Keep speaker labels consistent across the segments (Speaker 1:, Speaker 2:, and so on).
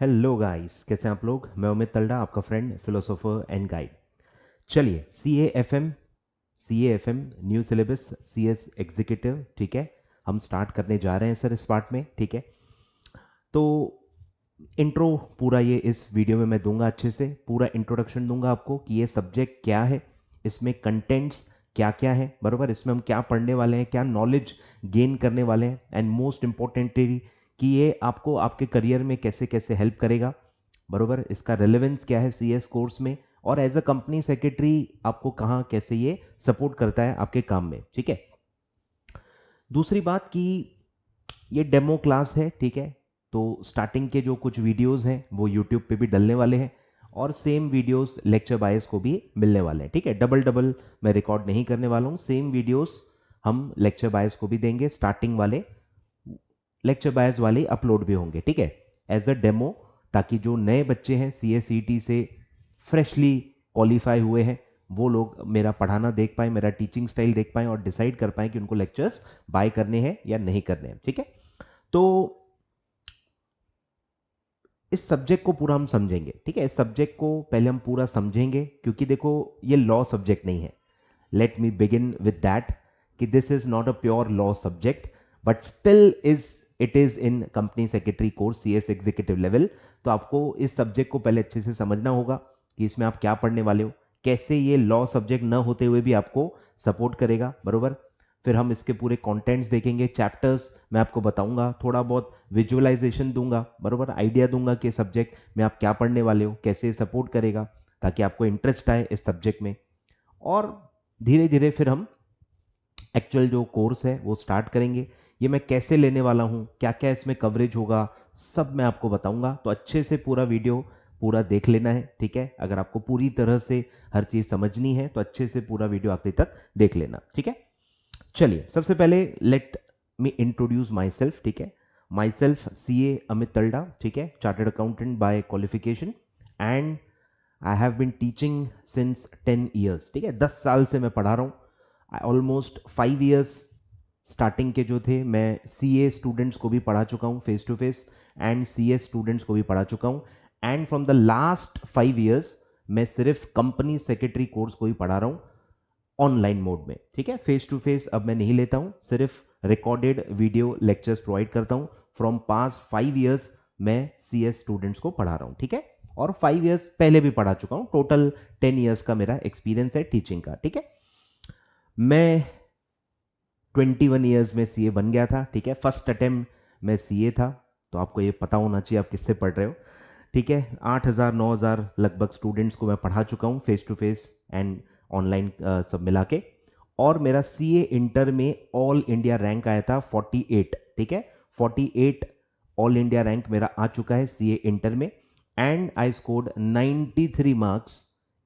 Speaker 1: Hello guys, कैसे हैं आप लोग। मैं अमित तलडा, आपका फ्रेंड, फिलोसोफर एंड गाइड। चलिए, C A F M new syllabus C S executive, ठीक है। हम स्टार्ट करने जा रहे हैं सर इस पार्ट में, ठीक है। तो इंट्रो पूरा ये इस वीडियो में मैं दूंगा, अच्छे से पूरा इंट्रोडक्शन दूंगा आपको कि ये सब्जेक्ट क्या है, इसमें कंटेंट्स क्या क्या है, बरोबर, इसमें हम क्या पढ़ने वाले हैं, क्या नॉलेज गेन करने वाले हैं, एंड मोस्ट इंपॉर्टेंटली कि ये आपको आपके करियर में कैसे कैसे हेल्प करेगा, बरोबर, इसका रेलेवेंस क्या है सी एस कोर्स में, और एज अ कंपनी सेक्रेटरी आपको कहाँ कैसे ये सपोर्ट करता है आपके काम में, ठीक है। दूसरी बात कि ये डेमो क्लास है, ठीक है। तो स्टार्टिंग के जो कुछ वीडियोस हैं वो यूट्यूब पे भी डलने वाले हैं, और सेम वीडियोस लेक्चर बायस को भी मिलने वाले हैं, ठीक है। डबल डबल मैं रिकॉर्ड नहीं करने वाला हूँ, सेम वीडियोस हम लेक्चर बायस को भी देंगे, स्टार्टिंग वाले लेक्चर बायस वाले अपलोड भी होंगे, ठीक है, एज अ डेमो, ताकि जो नए बच्चे हैं सी एस सी टी से फ्रेशली क्वालिफाई हुए हैं वो लोग मेरा पढ़ाना देख पाए, मेरा टीचिंग स्टाइल देख पाए और डिसाइड कर पाए कि उनको लेक्चर्स बाय करने हैं या नहीं करने हैं, ठीक है। तो इस सब्जेक्ट को पूरा हम समझेंगे, ठीक है। इस सब्जेक्ट को पहले हम पूरा समझेंगे, क्योंकि देखो ये लॉ सब्जेक्ट नहीं है। Let me begin with that कि this is not a pure law subject, but still it is in company secretary course C S executive level. तो आपको इस सब्जेक्ट को पहले अच्छे से समझना होगा कि इसमें आप क्या पढ़ने वाले हो, कैसे ये लॉ सब्जेक्ट न होते हुए भी आपको सपोर्ट करेगा, बरोबर। फिर हम इसके पूरे कंटेंट्स देखेंगे, चैप्टर्स मैं आपको बताऊंगा, थोड़ा बहुत विजुअलाइजेशन दूंगा, बरोबर, आइडिया दूंगा कि सब्जेक्ट में आप क्या पढ़ने वाले हो, कैसे सपोर्ट करेगा, ताकि आपको इंटरेस्ट आए इस सब्जेक्ट में। और धीरे धीरे फिर हम एक्चुअल जो कोर्स है वो स्टार्ट करेंगे। ये मैं कैसे लेने वाला हूँ, क्या क्या इसमें कवरेज होगा, सब मैं आपको बताऊंगा। तो अच्छे से पूरा वीडियो पूरा देख लेना है, ठीक है। अगर आपको पूरी तरह से हर चीज़ समझनी है तो अच्छे से पूरा वीडियो आखिरी तक देख लेना, ठीक है। चलिए, सबसे पहले let me introduce my self, ठीक है। माई सेल्फ सी ए अमित तलडा, ठीक है, chartered accountant bye qualification, and I have been teaching since 10 years, ठीक है, 10 साल से मैं पढ़ा रहा हूँ। ऑलमोस्ट 5 ईयर्स स्टार्टिंग के जो थे मैं सी ए स्टूडेंट्स को भी पढ़ा चुका हूँ face to face, and C A students को भी पढ़ा चुका हूँ। And from the last 5 years मैं सिर्फ कंपनी सेक्रेटरी कोर्स को ही पढ़ा रहा हूँ ऑनलाइन मोड में, ठीक है। फेस टू फेस अब मैं नहीं लेता हूँ, सिर्फ रिकॉर्डेड वीडियो लेक्चर्स प्रोवाइड करता हूँ। फ्रॉम पास्ट 5 ईयर्स मैं सी एस स्टूडेंट्स को पढ़ा रहा हूँ, ठीक है। और 5 ईयर्स पहले भी पढ़ा चुका हूँ, टोटल 10 ईयर्स का मेरा एक्सपीरियंस है टीचिंग का, ठीक है। मैं 21 ईयर्स में सी ए बन गया था, ठीक है। फर्स्ट अटेम्प्ट में सी ए था, तो आपको ये पता होना चाहिए आप किससे पढ़ रहे हो, ठीक है। 8,000 9,000 लगभग स्टूडेंट्स को मैं पढ़ा चुका हूँ face to face and online सब मिला के। और मेरा सी ए इंटर में ऑल इंडिया रैंक आया था 48, ठीक है। 48 ऑल इंडिया रैंक मेरा आ चुका है सी ए इंटर में। And I scored 93 marks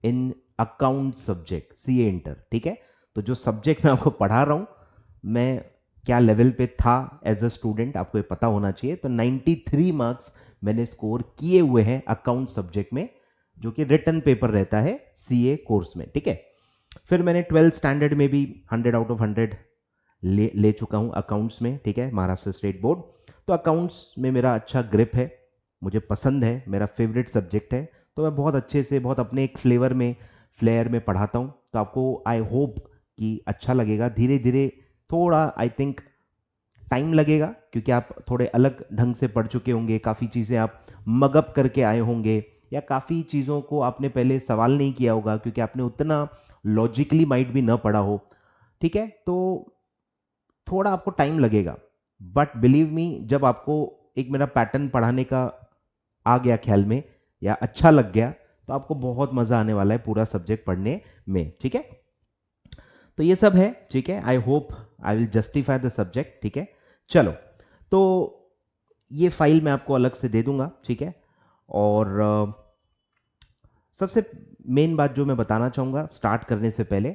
Speaker 1: in account subject C A inter, ठीक है। तो जो सब्जेक्ट मैं आपको पढ़ा रहा हूँ, मैं क्या लेवल पे था एज अ स्टूडेंट आपको ये पता होना चाहिए। तो 93 मार्क्स मैंने स्कोर किए हुए हैं अकाउंट सब्जेक्ट में, जो कि रिटन पेपर रहता है सीए कोर्स में, ठीक है। फिर मैंने 12th स्टैंडर्ड में भी 100 आउट ऑफ 100 ले चुका हूँ अकाउंट्स में, ठीक है, महाराष्ट्र स्टेट बोर्ड। तो अकाउंट्स में मेरा अच्छा ग्रिप है, मुझे पसंद है, मेरा फेवरेट सब्जेक्ट है। तो मैं बहुत अच्छे से, बहुत अपने एक फ्लेयर में पढ़ाता हूँ। तो आपको आई होप कि अच्छा लगेगा। धीरे धीरे थोड़ा आई थिंक टाइम लगेगा, क्योंकि आप थोड़े अलग ढंग से पढ़ चुके होंगे, काफ़ी चीज़ें आप मगअप करके आए होंगे, या काफ़ी चीज़ों को आपने पहले सवाल नहीं किया होगा क्योंकि आपने उतना लॉजिकली माइट भी ना पढ़ा हो, ठीक है। तो थोड़ा आपको टाइम लगेगा, बट बिलीव मी, जब आपको एक मेरा पैटर्न पढ़ाने का आ गया ख्याल में या अच्छा लग गया, तो आपको बहुत मज़ा आने वाला है पूरा सब्जेक्ट पढ़ने में, ठीक है। तो ये सब है, ठीक है। I hope I will justify the subject, ठीक है। चलो, तो ये फाइल मैं आपको अलग से दे दूंगा, ठीक है। और सबसे मेन बात जो मैं बताना चाहूँगा स्टार्ट करने से पहले,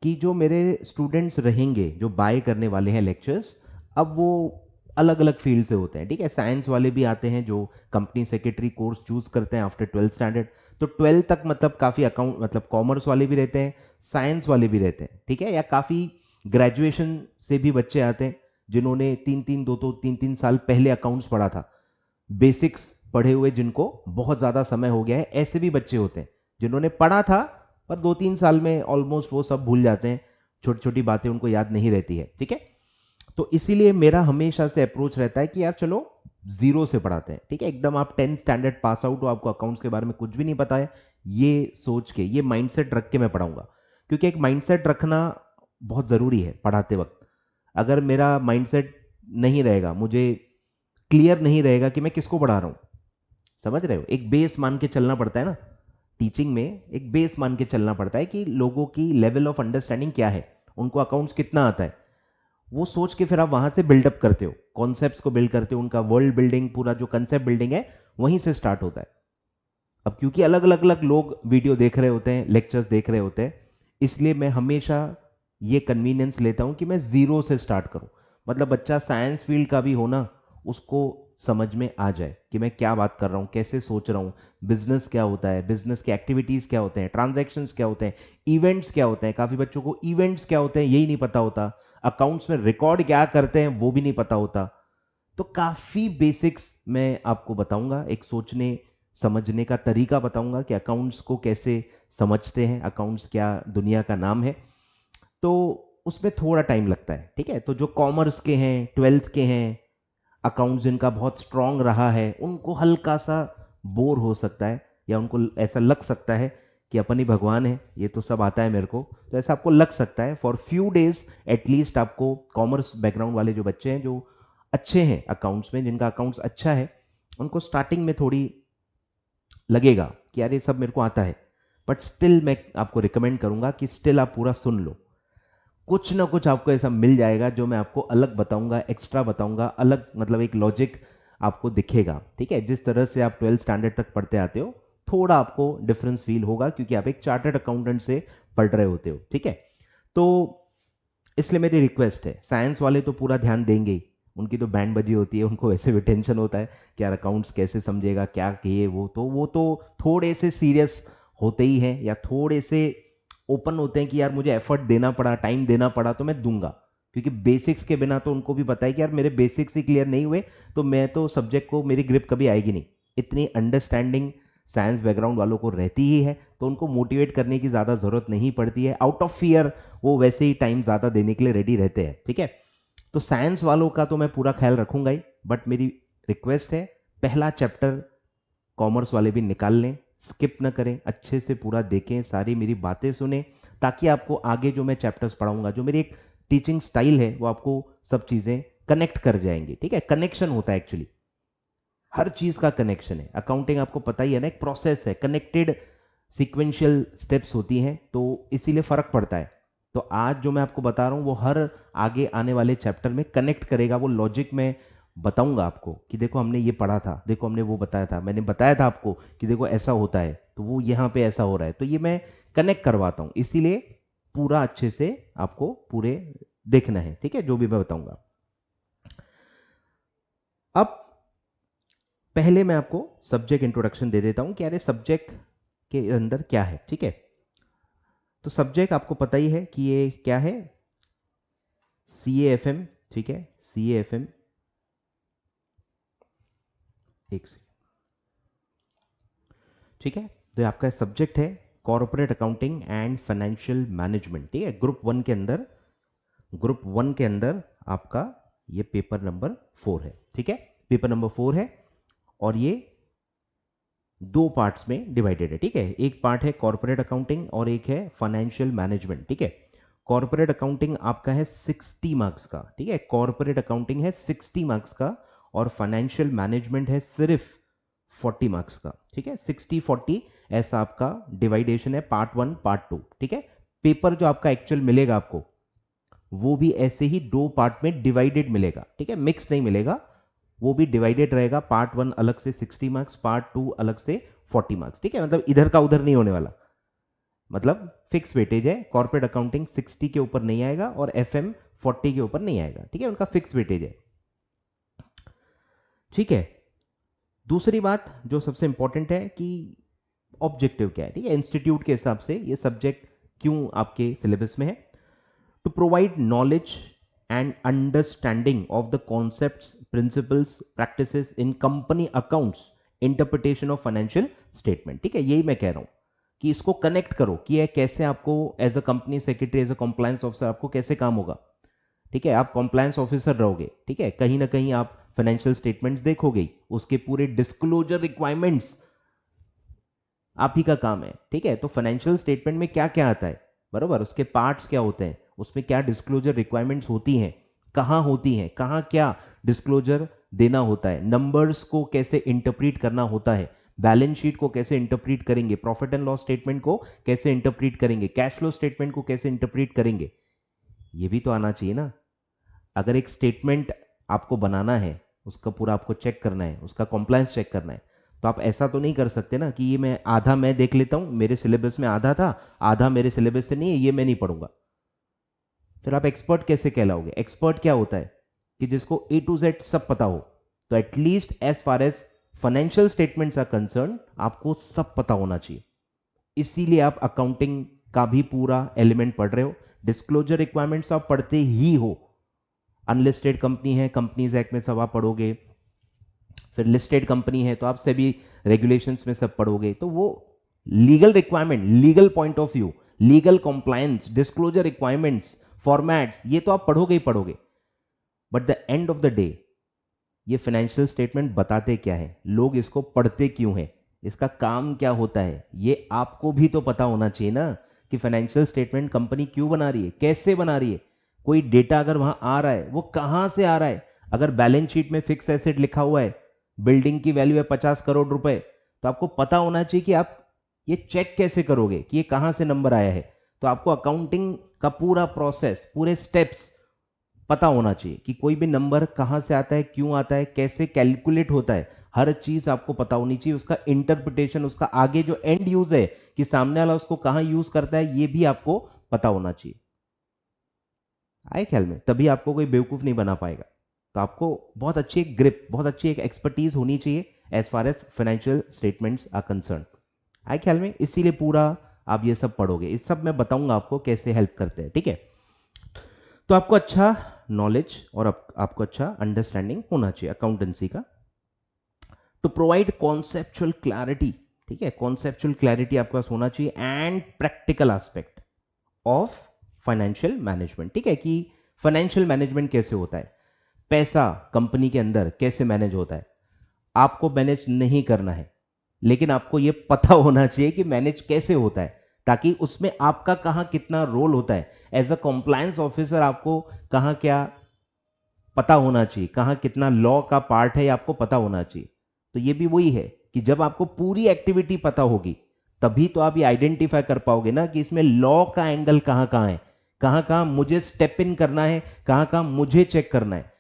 Speaker 1: कि जो मेरे स्टूडेंट्स रहेंगे जो बाय करने वाले हैं लेक्चर्स, अब वो अलग अलग फील्ड से होते हैं, ठीक है। साइंस वाले भी आते हैं जो कंपनी सेक्रेटरी कोर्स चूज करते हैं आफ्टर 12th स्टैंडर्ड। तो 12th तक मतलब काफ़ी अकाउंट मतलब कॉमर्स वाले भी रहते हैं, साइंस वाले भी रहते हैं, ठीक है। या काफ़ी ग्रेजुएशन से भी बच्चे आते हैं जिन्होंने 3-3 2-2 3-3 साल पहले अकाउंट्स पढ़ा था, बेसिक्स पढ़े हुए जिनको बहुत ज़्यादा समय हो गया है, ऐसे भी बच्चे होते हैं जिन्होंने पढ़ा था पर 2-3 साल में ऑलमोस्ट वो सब भूल जाते हैं, छोटी छोटी बातें उनको याद नहीं रहती है, ठीक है। तो इसीलिए मेरा हमेशा से अप्रोच रहता है कि यार चलो जीरो से पढ़ाते हैं, ठीक है। एकदम आप 10th स्टैंडर्ड पास आउट हो, आपको अकाउंट्स के बारे में कुछ भी नहीं पता है, ये सोच के, ये माइंडसेट रख के मैं पढ़ाऊंगा, क्योंकि एक माइंडसेट रखना बहुत ज़रूरी है पढ़ाते वक्त। अगर मेरा माइंडसेट नहीं रहेगा, मुझे क्लियर नहीं रहेगा कि मैं किसको पढ़ा रहा हूँ, समझ रहे हो, एक बेस मान के चलना पड़ता है ना, टीचिंग में एक बेस मान के चलना पड़ता है कि लोगों की लेवल ऑफ अंडरस्टैंडिंग क्या है, उनको अकाउंट्स कितना आता है, वो सोच के फिर आप वहां से बिल्डअप करते हो, कॉन्सेप्ट्स को बिल्ड करते हो, उनका वर्ल्ड बिल्डिंग, पूरा जो कंसेप्ट बिल्डिंग है वहीं से स्टार्ट होता है। अब क्योंकि अलग अलग अलग लोग वीडियो देख रहे होते हैं, लेक्चर्स देख रहे होते हैं, इसलिए मैं हमेशा ये कन्वीनियंस लेता हूं कि मैं जीरो से स्टार्ट करूं। मतलब बच्चा साइंस फील्ड का भी हो ना, उसको समझ में आ जाए कि मैं क्या बात कर रहा हूं, कैसे सोच रहा हूं, बिजनेस क्या होता है, बिजनेस के एक्टिविटीज क्या होते हैं, ट्रांजैक्शंस क्या होते हैं, इवेंट्स क्या होते हैं। काफी बच्चों को इवेंट्स क्या होते हैं यही नहीं पता होता, अकाउंट्स में रिकॉर्ड क्या करते हैं वो भी नहीं पता होता। तो काफी बेसिक्स मैं आपको बताऊंगा, एक सोचने समझने का तरीका बताऊंगा कि अकाउंट्स को कैसे समझते हैं, अकाउंट्स क्या दुनिया का नाम है। तो उसमें थोड़ा टाइम लगता है, ठीक है। तो जो कॉमर्स के हैं, 12th के हैं, अकाउंट्स जिनका बहुत स्ट्रांग रहा है, उनको हल्का सा बोर हो सकता है, या उनको ऐसा लग सकता है कि अपन ही भगवान है, ये तो सब आता है मेरे को, तो ऐसा आपको लग सकता है। फॉर फ्यू डेज एटलीस्ट आपको, कॉमर्स बैकग्राउंड वाले जो बच्चे हैं, जो अच्छे हैं अकाउंट्स में, जिनका अकाउंट्स अच्छा है, उनको स्टार्टिंग में थोड़ी लगेगा कि यार ये सब मेरे को आता है, बट स्टिल मैं आपको रिकमेंड करूंगा कि स्टिल आप पूरा सुन लो, कुछ ना कुछ आपको ऐसा मिल जाएगा जो मैं आपको अलग बताऊंगा, एक्स्ट्रा बताऊंगा, अलग मतलब एक लॉजिक आपको दिखेगा, ठीक है। जिस तरह से आप 12th स्टैंडर्ड तक पढ़ते आते हो, थोड़ा आपको डिफरेंस फील होगा, क्योंकि आप एक चार्टर्ड अकाउंटेंट से पढ़ रहे होते हो, ठीक है। तो इसलिए मेरी रिक्वेस्ट है, साइंस वाले तो पूरा ध्यान देंगे ही, उनकी तो बैंड बजी होती है, उनको वैसे भी टेंशन होता है कि यार अकाउंट्स कैसे समझेगा, क्या किए, वो तो थोड़े से सीरियस होते ही हैं, या थोड़े से ओपन होते हैं कि यार मुझे एफर्ट देना पड़ा, टाइम देना पड़ा तो मैं दूंगा, क्योंकि बेसिक्स के बिना तो उनको भी पता है कि यार मेरे बेसिक्स ही क्लियर नहीं हुए तो मैं तो सब्जेक्ट को, मेरी ग्रिप कभी आएगी नहीं। इतनी अंडरस्टैंडिंग साइंस बैकग्राउंड वालों को रहती ही है, तो उनको मोटिवेट करने की ज़्यादा ज़रूरत नहीं पड़ती है, आउट ऑफ फियर वो वैसे ही टाइम ज़्यादा देने के लिए रेडी रहते हैं, ठीक है। तो साइंस वालों का तो मैं पूरा ख्याल रखूंगा ही, बट मेरी रिक्वेस्ट है, पहला चैप्टर कॉमर्स वाले भी निकाल लें, स्किप ना करें, अच्छे से पूरा देखें, सारी मेरी बातें सुने, ताकि आपको आगे जो मैं चैप्टर्स पढ़ाऊंगा, जो मेरी एक टीचिंग स्टाइल है, वो आपको सब चीज़ें कनेक्ट कर जाएंगी, ठीक है। कनेक्शन होता है एक्चुअली, हर चीज का कनेक्शन है। अकाउंटिंग आपको पता ही है ना, एक प्रोसेस है, कनेक्टेड सीक्वेंशियल स्टेप्स होती हैं, तो इसीलिए फर्क पड़ता है। तो आज जो मैं आपको बता रहा हूं वो हर आगे आने वाले चैप्टर में कनेक्ट करेगा, वो लॉजिक में बताऊंगा आपको कि देखो हमने ये पढ़ा था, देखो हमने वो बताया था, मैंने बताया था आपको कि देखो ऐसा होता है, तो वो यहाँ पे ऐसा हो रहा है, तो ये मैं कनेक्ट करवाता हूँ, इसीलिए पूरा अच्छे से आपको पूरे देखना है, ठीक है, जो भी मैं बताऊंगा। अब पहले मैं आपको सब्जेक्ट इंट्रोडक्शन दे देता हूं कि अरे सब्जेक्ट के अंदर क्या है, ठीक है। तो सब्जेक्ट आपको पता ही है कि ये क्या है, CAFM, ठीक है, CAFM, एक सेकंड, ठीक है। तो ये आपका सब्जेक्ट है corporate accounting and financial management, ठीक है। ग्रुप 1 के अंदर आपका ये पेपर नंबर 4 है, ठीक है, पेपर नंबर 4 है, और ये 2 पार्ट्स में डिवाइडेड है, ठीक है। एक पार्ट है कॉर्पोरेट अकाउंटिंग और एक है फाइनेंशियल मैनेजमेंट, ठीक है। कॉर्पोरेट अकाउंटिंग आपका है 60 मार्क्स का, ठीक है, कॉर्पोरेट अकाउंटिंग है 60 मार्क्स का, और फाइनेंशियल मैनेजमेंट है सिर्फ 40 मार्क्स का, ठीक है, 60-40 ऐसा आपका डिवाइडेशन है, पार्ट 1 पार्ट 2, ठीक है। पेपर जो आपका एक्चुअल मिलेगा आपको, वो भी ऐसे ही 2 पार्ट में डिवाइडेड मिलेगा, ठीक है, मिक्स नहीं मिलेगा, वो भी डिवाइडेड रहेगा, पार्ट 1 अलग से 60 मार्क्स, पार्ट 2 अलग से 40 मार्क्स, ठीक है। मतलब इधर का उधर नहीं होने वाला, मतलब फिक्स वेटेज है, कॉर्पोरेट अकाउंटिंग 60 के ऊपर नहीं आएगा और FM 40 के ऊपर नहीं आएगा, ठीक है, उनका फिक्स वेटेज है, ठीक है। दूसरी बात जो सबसे इंपॉर्टेंट है कि ऑब्जेक्टिव क्या है, ठीक है, इंस्टीट्यूट के हिसाब से ये सब्जेक्ट क्यों आपके सिलेबस में है, to provide knowledge and understanding of the concepts, principles, practices in company accounts interpretation of financial statement. ठीक है, यही मैं कह रहा हूं कि इसको कनेक्ट करो कि ये कैसे आपको as a company secretary, as a compliance officer आपको कैसे काम होगा। ठीक है, आप कंप्लायंस ऑफिसर रहोगे, ठीक है, कहीं ना कहीं आप फाइनेंशियल स्टेटमेंट्स देखोगे, उसके पूरे डिस्क्लोजर रिक्वायरमेंट्स आप ही का काम है। ठीक है, तो फाइनेंशियल स्टेटमेंट में क्या क्या आता है, बरोबर, उसके पार्ट्स क्या होते हैं, उसमें क्या डिस्क्लोजर रिक्वायरमेंट्स होती हैं, कहाँ होती हैं, कहाँ क्या डिस्क्लोजर देना होता है, नंबर्स को कैसे इंटरप्रीट करना होता है, बैलेंस शीट को कैसे इंटरप्रीट करेंगे, प्रॉफिट एंड लॉस स्टेटमेंट को कैसे इंटरप्रीट करेंगे, कैश फ्लो स्टेटमेंट को कैसे इंटरप्रीट करेंगे, ये भी तो आना चाहिए ना। अगर एक स्टेटमेंट आपको बनाना है, उसका पूरा आपको चेक करना है, उसका कॉम्प्लायंस चेक करना है, तो आप ऐसा तो नहीं कर सकते ना कि ये मैं देख लेता हूं, मेरे सिलेबस में आधा था, आधा मेरे सिलेबस से नहीं है, ये मैं नहीं पढ़ूंगा। फिर आप एक्सपर्ट कैसे कहलाओगे। एक्सपर्ट क्या होता है कि जिसको ए टू जेड सब पता हो। तो at least as far as financial statements are concern आपको सब पता होना चाहिए। इसीलिए आप अकाउंटिंग का भी पूरा एलिमेंट पढ़ रहे हो। डिस्क्लोजर रिक्वायरमेंट्स आप पढ़ते ही हो। अनलिस्टेड कंपनी है, कंपनीज एक्ट में सब आप पढ़ोगे। फिर लिस्टेड कंपनी है तो आप सभी रेगुलेशंस में सब पढ़ोगे। तो वो legal requirement, legal point of view, legal compliance, disclosure requirements, formats, ये तो आप पढ़ोगे ही पढ़ोगे। But the end of the day ये फाइनेंशियल स्टेटमेंट बताते क्या है, लोग इसको पढ़ते क्यों है, इसका काम क्या होता है, ये आपको भी तो पता होना चाहिए ना कि फाइनेंशियल स्टेटमेंट कंपनी क्यों बना रही है, कैसे बना रही है। कोई डेटा अगर वहां आ रहा है वो कहां से आ रहा है। अगर बैलेंस शीट में फिक्स एसेट लिखा हुआ है, बिल्डिंग की वैल्यू है 50 करोड़ रुपए, तो आपको पता होना चाहिए कि आप ये चेक कैसे करोगे कि ये कहां से नंबर आया है। तो आपको अकाउंटिंग का पूरा प्रोसेस, पूरे स्टेप्स पता होना चाहिए कि कोई भी नंबर कहां से आता है, क्यों आता है, कैसे कैलकुलेट होता है, हर चीज आपको पता होनी चाहिए। उसका इंटरप्रिटेशन, उसका आगे जो एंड यूज है कि सामने वाला उसको कहां यूज करता है, ये भी आपको पता होना चाहिए। आए ख्याल में, तभी आपको कोई बेवकूफ नहीं बना पाएगा। तो आपको बहुत अच्छी एक ग्रिप, बहुत अच्छी एक एक्सपर्टीज होनी चाहिए as far as financial statements are concern. आए ख्याल में, इसीलिए पूरा आप ये सब पढ़ोगे, इस सब मैं बताऊंगा आपको कैसे हेल्प करते हैं। ठीक है, तो आपको अच्छा नॉलेज और आपको अच्छा अंडरस्टैंडिंग होना चाहिए अकाउंटेंसी का, टू प्रोवाइड कॉन्सेप्चुअल क्लैरिटी। ठीक है, कॉन्सेप्चुअल क्लैरिटी आपके पास होना चाहिए and practical aspect of financial management. ठीक है, कि फाइनेंशियल मैनेजमेंट कैसे होता है, पैसा कंपनी के अंदर कैसे मैनेज होता है। आपको मैनेज नहीं करना है, लेकिन आपको यह पता होना चाहिए कि मैनेज कैसे होता है, ताकि उसमें आपका कहां कितना रोल होता है। एज अ कंप्लायंस ऑफिसर आपको कहां क्या पता होना चाहिए, कहां कितना लॉ का पार्ट है, आपको पता होना चाहिए। तो ये भी वही है कि जब आपको पूरी एक्टिविटी पता होगी, तभी तो आप ये आइडेंटिफाई कर पाओगे ना कि इसमें लॉ का एंगल कहां कहां है, कहां कहां मुझे स्टेप इन करना है, कहां कहां मुझे चेक करना है।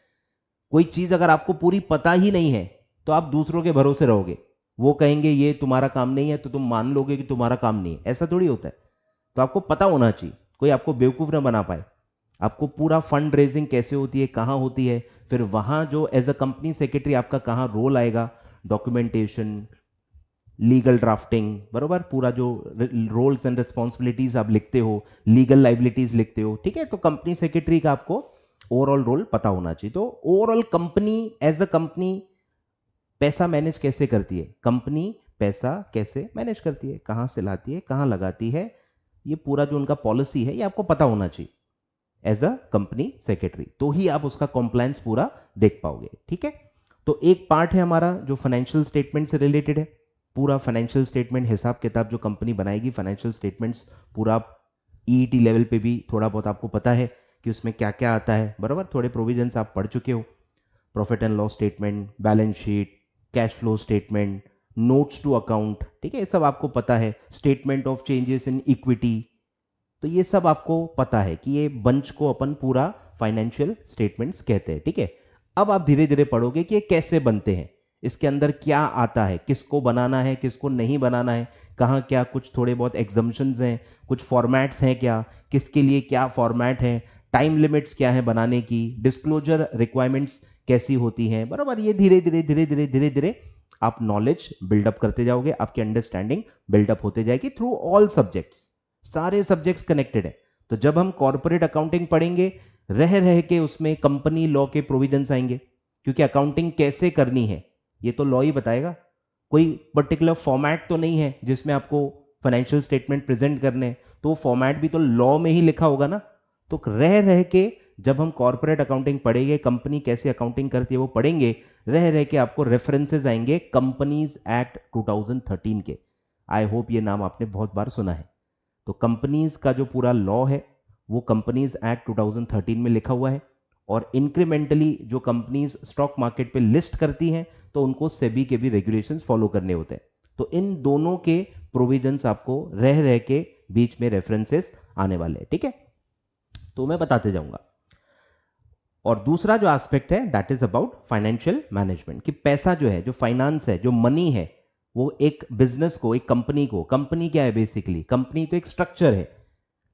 Speaker 1: कोई चीज अगर आपको पूरी पता ही नहीं है तो आप दूसरों के भरोसे रहोगे, वो कहेंगे ये तुम्हारा काम नहीं है तो तुम मान लोगे कि तुम्हारा काम नहीं है, ऐसा थोड़ी होता है। तो आपको पता होना चाहिए, कोई आपको बेवकूफ ना बना पाए। आपको पूरा फंड रेजिंग कैसे होती है, कहां होती है, फिर वहां जो एज अ कंपनी सेक्रेटरी आपका कहां रोल आएगा, डॉक्यूमेंटेशन, लीगल ड्राफ्टिंग, बरोबर, पूरा जो रोल्स एंड रिस्पॉन्सिबिलिटीज आप लिखते हो, लीगल लाइबिलिटीज लिखते हो। ठीक है, तो कंपनी सेक्रेटरी का आपको ओवरऑल रोल पता होना चाहिए। तो overall company, as a company पैसा मैनेज कैसे करती है, कंपनी पैसा कैसे मैनेज करती है, कहां से लाती है, कहां लगाती है, ये पूरा जो उनका पॉलिसी है ये आपको पता होना चाहिए एज अ कंपनी सेक्रेटरी, तो ही आप उसका कॉम्प्लायंस पूरा देख पाओगे। ठीक है, तो एक पार्ट है हमारा जो फाइनेंशियल स्टेटमेंट से रिलेटेड है। पूरा फाइनेंशियल स्टेटमेंट, हिसाब किताब जो कंपनी बनाएगी, फाइनेंशियल स्टेटमेंट्स पूरा ईईटी लेवल पे भी थोड़ा बहुत आपको पता है कि उसमें क्या क्या आता है, बराबर, थोड़े प्रोविजंस आप पढ़ चुके हो। Profit and loss statement, balance sheet, cash flow statement, notes to account, ठीक है, ये सब आपको पता है। Statement of changes in equity, तो ये सब आपको पता है कि ये बंच को अपन पूरा फाइनेंशियल स्टेटमेंट्स कहते हैं। ठीक है, अब आप धीरे धीरे पढ़ोगे कि ये कैसे बनते हैं, इसके अंदर क्या आता है, किसको बनाना है, किसको नहीं बनाना है, कहाँ क्या कुछ थोड़े बहुत एग्जम्पशंस हैं, कुछ फॉर्मेट्स हैं क्या, किसके लिए क्या फॉर्मेट है, टाइम लिमिट्स क्या है बनाने की, डिस्क्लोजर रिक्वायरमेंट्स कैसी होती हैं, बराबर। ये धीरे धीरे धीरे धीरे धीरे धीरे आप नॉलेज बिल्डअप करते जाओगे, आपकी अंडरस्टैंडिंग बिल्डअप होते जाएगी थ्रू ऑल सब्जेक्ट्स। सारे सब्जेक्ट्स कनेक्टेड है। तो जब हम कॉर्पोरेट अकाउंटिंग पढ़ेंगे, रह रह के उसमें कंपनी लॉ के प्रोविजंस आएंगे, क्योंकि अकाउंटिंग कैसे करनी है ये तो लॉ ही बताएगा। कोई पर्टिकुलर फॉर्मेट तो नहीं है जिसमें आपको फाइनेंशियल स्टेटमेंट प्रेजेंट करने हैं, तो वो फॉर्मेट भी तो लॉ में ही लिखा होगा ना। तो रह रह के जब हम कॉर्पोरेट अकाउंटिंग पढ़ेंगे, कंपनी कैसे अकाउंटिंग करती है वो पढ़ेंगे, रह रह के आपको रेफरेंसेस आएंगे कंपनीज एक्ट 2013 के। आई होप ये नाम आपने बहुत बार सुना है। तो कंपनीज का जो पूरा लॉ है वो कंपनीज एक्ट 2013 में लिखा हुआ है, और इंक्रीमेंटली जो कंपनीज स्टॉक मार्केट पे लिस्ट करती हैं तो उनको सेबी के भी रेगुलेशंस फॉलो करने होते हैं। तो इन दोनों के प्रोविजंस आपको रह रह के बीच में रेफरेंसेस आने वाले हैं, ठीक है। तो मैं बताते जाऊंगा। और दूसरा जो एस्पेक्ट है that is about financial management, कि पैसा जो है, जो फाइनेंस है, जो मनी है, वो एक बिजनेस को, एक कंपनी को, कंपनी क्या है बेसिकली, कंपनी तो एक स्ट्रक्चर है,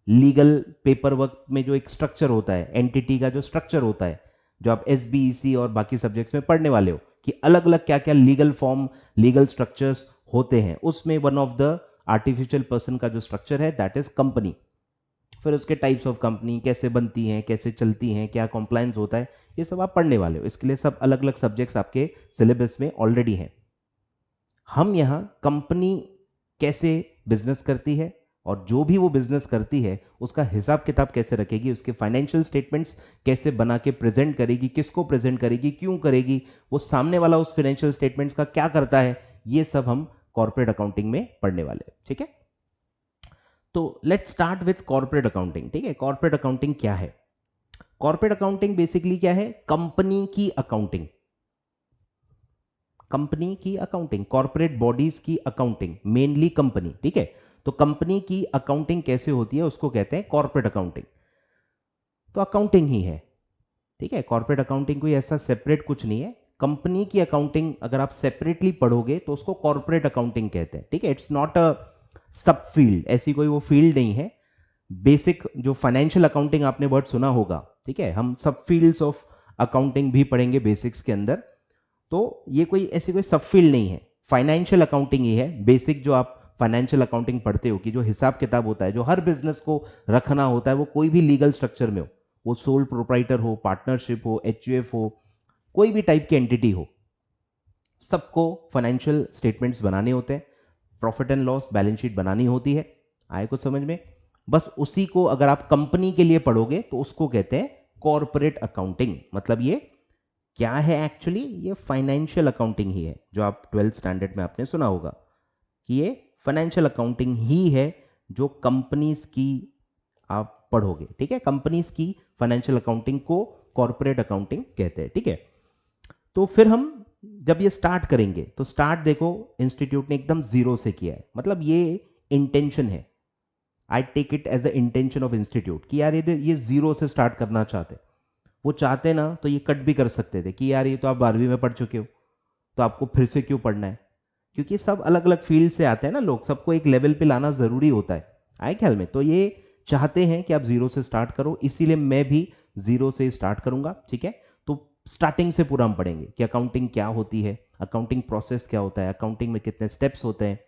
Speaker 1: लीगल पेपर वर्क में जो एक स्ट्रक्चर होता है, एंटिटी का जो स्ट्रक्चर होता है, जो आप एसबीईसी और बाकी सब्जेक्ट्स में पढ़ने वाले हो कि अलग अलग क्या क्या लीगल फॉर्म, लीगल स्ट्रक्चर्स होते हैं, उसमें one of the artificial person का जो स्ट्रक्चर है दैट इज कंपनी। फिर उसके टाइप्स ऑफ कंपनी कैसे बनती हैं, कैसे चलती हैं, क्या कॉम्प्लायंस होता है, ये सब आप पढ़ने वाले हो। इसके लिए सब अलग अलग सब्जेक्ट्स आपके सिलेबस में ऑलरेडी हैं। हम यहाँ कंपनी कैसे बिजनेस करती है और जो भी वो बिजनेस करती है उसका हिसाब किताब कैसे रखेगी, उसके फाइनेंशियल स्टेटमेंट्स कैसे बना के प्रेजेंट करेगी, किसको प्रेजेंट करेगी, क्यों करेगी, वो सामने वाला उस फाइनेंशियल स्टेटमेंट्स का क्या करता है, ये सब हम कॉर्पोरेट अकाउंटिंग में पढ़ने वाले हैं, ठीक है। तो let's start with corporate accounting, ठीक है। कॉर्पोरेट अकाउंटिंग क्या है? कॉर्पोरेट अकाउंटिंग बेसिकली क्या है? कंपनी की अकाउंटिंग, कंपनी की अकाउंटिंग, कॉर्पोरेट बॉडीज की अकाउंटिंग, मेनली कंपनी, ठीक है। तो कंपनी की अकाउंटिंग कैसे होती है उसको कहते हैं कॉर्पोरेट अकाउंटिंग। तो अकाउंटिंग ही है, ठीक है। कॉर्पोरेट अकाउंटिंग कोई ऐसा सेपरेट कुछ नहीं है। कंपनी की अकाउंटिंग अगर आप सेपरेटली पढ़ोगे तो उसको कॉर्पोरेट अकाउंटिंग कहते हैं, ठीक है। इट्स नॉट अ सब फील्ड, ऐसी कोई वो फील्ड नहीं है। बेसिक जो फाइनेंशियल अकाउंटिंग आपने वर्ड सुना होगा, ठीक है, हम सब फील्ड्स ऑफ अकाउंटिंग भी पढ़ेंगे बेसिक्स के अंदर। तो ये कोई ऐसी कोई सब फील्ड नहीं है, फाइनेंशियल अकाउंटिंग ही है। बेसिक जो आप फाइनेंशियल अकाउंटिंग पढ़ते हो कि जो हिसाब किताब होता है, जो हर बिजनेस को रखना होता है, वो कोई भी लीगल स्ट्रक्चर में हो, वो सोल प्रोप्राइटर हो, पार्टनरशिप हो, एचयूएफ हो, कोई भी टाइप की एंटिटी हो, सबको फाइनेंशियल स्टेटमेंट्स बनाने होते हैं, profit and loss balance sheet बनानी होती है। आए कुछ समझ में? बस उसी को अगर आप कंपनी के लिए पढ़ोगे तो उसको कहते हैं कॉर्पोरेट अकाउंटिंग। मतलब ये क्या है एक्चुअली? ये फाइनेंशियल अकाउंटिंग ही है, जो आप 12th स्टैंडर्ड में आपने सुना होगा कि ये फाइनेंशियल अकाउंटिंग ही है जो कंपनीज की आप पढ़ोगे, ठीक है। कंपनीज की फाइनेंशियल अकाउंटिंग को कॉर्पोरेट अकाउंटिंग कहते हैं, ठीक है। तो फिर हम जब ये स्टार्ट करेंगे तो स्टार्ट देखो इंस्टीट्यूट ने एकदम जीरो से किया है, मतलब ये इंटेंशन है। I take it as the intention of institute कि यार ये जीरो से स्टार्ट करना चाहते। वो चाहते ना तो ये कट भी कर सकते थे कि यार ये तो आप 12वीं में पढ़ चुके हो, तो आपको फिर से क्यों पढ़ना है, क्योंकि सब अलग अलग फील्ड से आते हैं ना लोग, सबको एक लेवल पे लाना जरूरी होता है, आए ख्याल में। तो ये चाहते हैं कि आप जीरो से स्टार्ट करो, इसीलिए मैं भी जीरो से स्टार्ट करूंगा, ठीक है। तो स्टार्टिंग से पूरा हम पढ़ेंगे कि अकाउंटिंग क्या होती है, अकाउंटिंग प्रोसेस क्या होता है, अकाउंटिंग में कितने स्टेप्स होते हैं,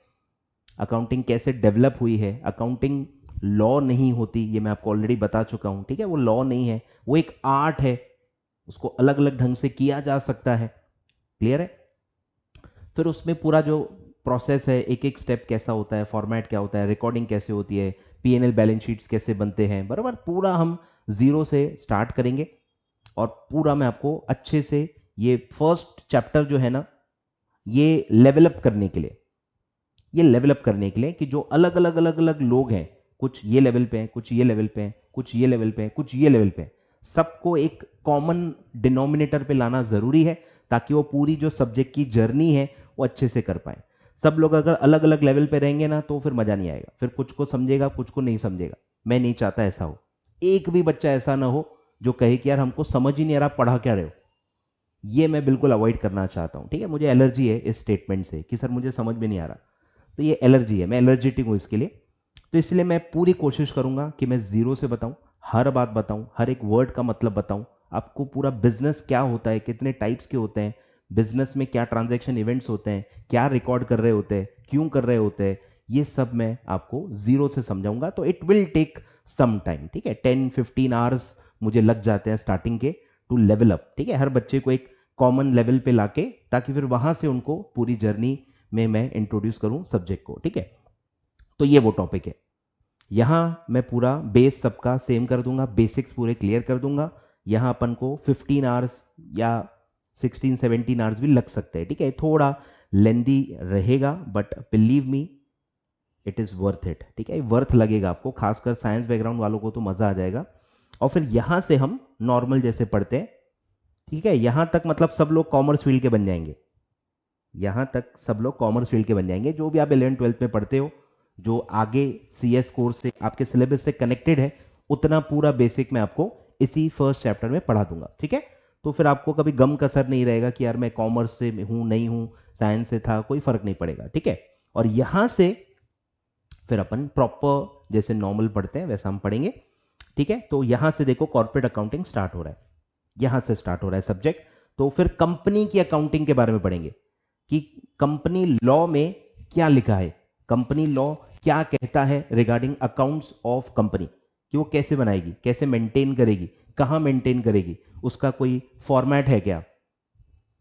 Speaker 1: अकाउंटिंग कैसे डेवलप हुई है। अकाउंटिंग लॉ नहीं होती, ये मैं आपको ऑलरेडी बता चुका हूं, ठीक है। वो लॉ नहीं है, वो एक आर्ट है, उसको अलग अलग ढंग से किया जा सकता है, क्लियर है। फिर उसमें पूरा जो प्रोसेस है, एक एक स्टेप कैसा होता है, फॉर्मेट क्या होता है, रिकॉर्डिंग कैसे होती है, पीएनएल बैलेंस शीट्स कैसे बनते हैं, बराबर पूरा हम जीरो से स्टार्ट करेंगे। और पूरा मैं आपको अच्छे से ये फर्स्ट चैप्टर जो है ना, ये लेवलअप करने के लिए, ये लेवलअप करने के लिए कि जो अलग अलग अलग अलग लोग हैं, कुछ ये लेवल पे हैं, कुछ ये लेवल पे हैं, कुछ ये लेवल पे हैं, कुछ ये लेवल पे हैं, सबको एक कॉमन डिनोमिनेटर पे लाना जरूरी है ताकि वो पूरी जो सब्जेक्ट की जर्नी है वो अच्छे से कर पाए। सब लोग अगर अलग अलग लेवल पे रहेंगे ना तो फिर मजा नहीं आएगा, फिर कुछ को समझेगा कुछ को नहीं समझेगा। मैं नहीं चाहता ऐसा हो, एक भी बच्चा ऐसा ना हो जो कहे कि यार हमको समझ ही नहीं आ रहा, पढ़ा क्या रहे हो। ये मैं बिल्कुल अवॉइड करना चाहता हूँ, ठीक है। मुझे एलर्जी है इस स्टेटमेंट से कि सर मुझे समझ में नहीं आ रहा, तो ये एलर्जी है, मैं एलर्जेटिक हूँ इसके लिए। तो इसलिए मैं पूरी कोशिश करूंगा कि मैं जीरो से बताऊं, हर बात बताऊं, हर एक वर्ड का मतलब बताऊं आपको, पूरा बिजनेस क्या होता है, कितने टाइप्स के होते हैं बिजनेस में, क्या ट्रांजैक्शन इवेंट्स होते हैं, क्या रिकॉर्ड कर रहे होते हैं, क्यों कर रहे होते हैं, ये सब मैं आपको जीरो से समझाऊंगा। तो it will take some time, ठीक है। 10-15 आवर्स मुझे लग जाते हैं स्टार्टिंग के टू लेवल अप, ठीक है, हर बच्चे को एक कॉमन लेवल पे लाके, ताकि फिर वहां से उनको पूरी जर्नी में मैं इंट्रोड्यूस करूं सब्जेक्ट को, ठीक है। तो ये वो टॉपिक है। यहाँ मैं पूरा बेस सबका सेम कर दूंगा, बेसिक्स पूरे क्लियर कर दूंगा। यहाँ अपन को 15 आवर्स या 16-17 आवर्स भी लग सकते हैं, ठीक है। थोड़ा लेंदी रहेगा but believe me it is worth it, ठीक है। वर्थ लगेगा आपको, खासकर साइंस बैकग्राउंड वालों को तो मज़ा आ जाएगा। और फिर यहाँ से हम नॉर्मल जैसे पढ़ते हैं, ठीक है। यहाँ तक मतलब सब लोग कॉमर्स फील्ड के बन जाएंगे, यहाँ तक सब लोग कॉमर्स फील्ड के बन जाएंगे। जो भी आप 11th-12th में पढ़ते हो, जो आगे CS कोर्स से आपके सिलेबस से कनेक्टेड है, उतना पूरा बेसिक मैं आपको इसी फर्स्ट चैप्टर में पढ़ा दूंगा, ठीक है। तो फिर आपको कभी गम कसर नहीं रहेगा कि यार मैं कॉमर्स से हूँ नहीं हूँ, साइंस से था, कोई फर्क नहीं पड़ेगा, ठीक है। और यहाँ से फिर अपन प्रॉपर जैसे नॉर्मल पढ़ते हैं वैसा हम पढ़ेंगे, ठीक है। तो यहाँ से देखो कॉर्पोरेट अकाउंटिंग स्टार्ट हो रहा है, यहाँ से स्टार्ट हो रहा है सब्जेक्ट। तो फिर कंपनी की अकाउंटिंग के बारे में पढ़ेंगे कि कंपनी लॉ में क्या लिखा है, कंपनी लॉ क्या कहता है रिगार्डिंग अकाउंट्स ऑफ कंपनी, कि वो कैसे बनाएगी, कैसे मेंटेन करेगी, कहाँ मेंटेन करेगी, उसका कोई फॉर्मेट है क्या,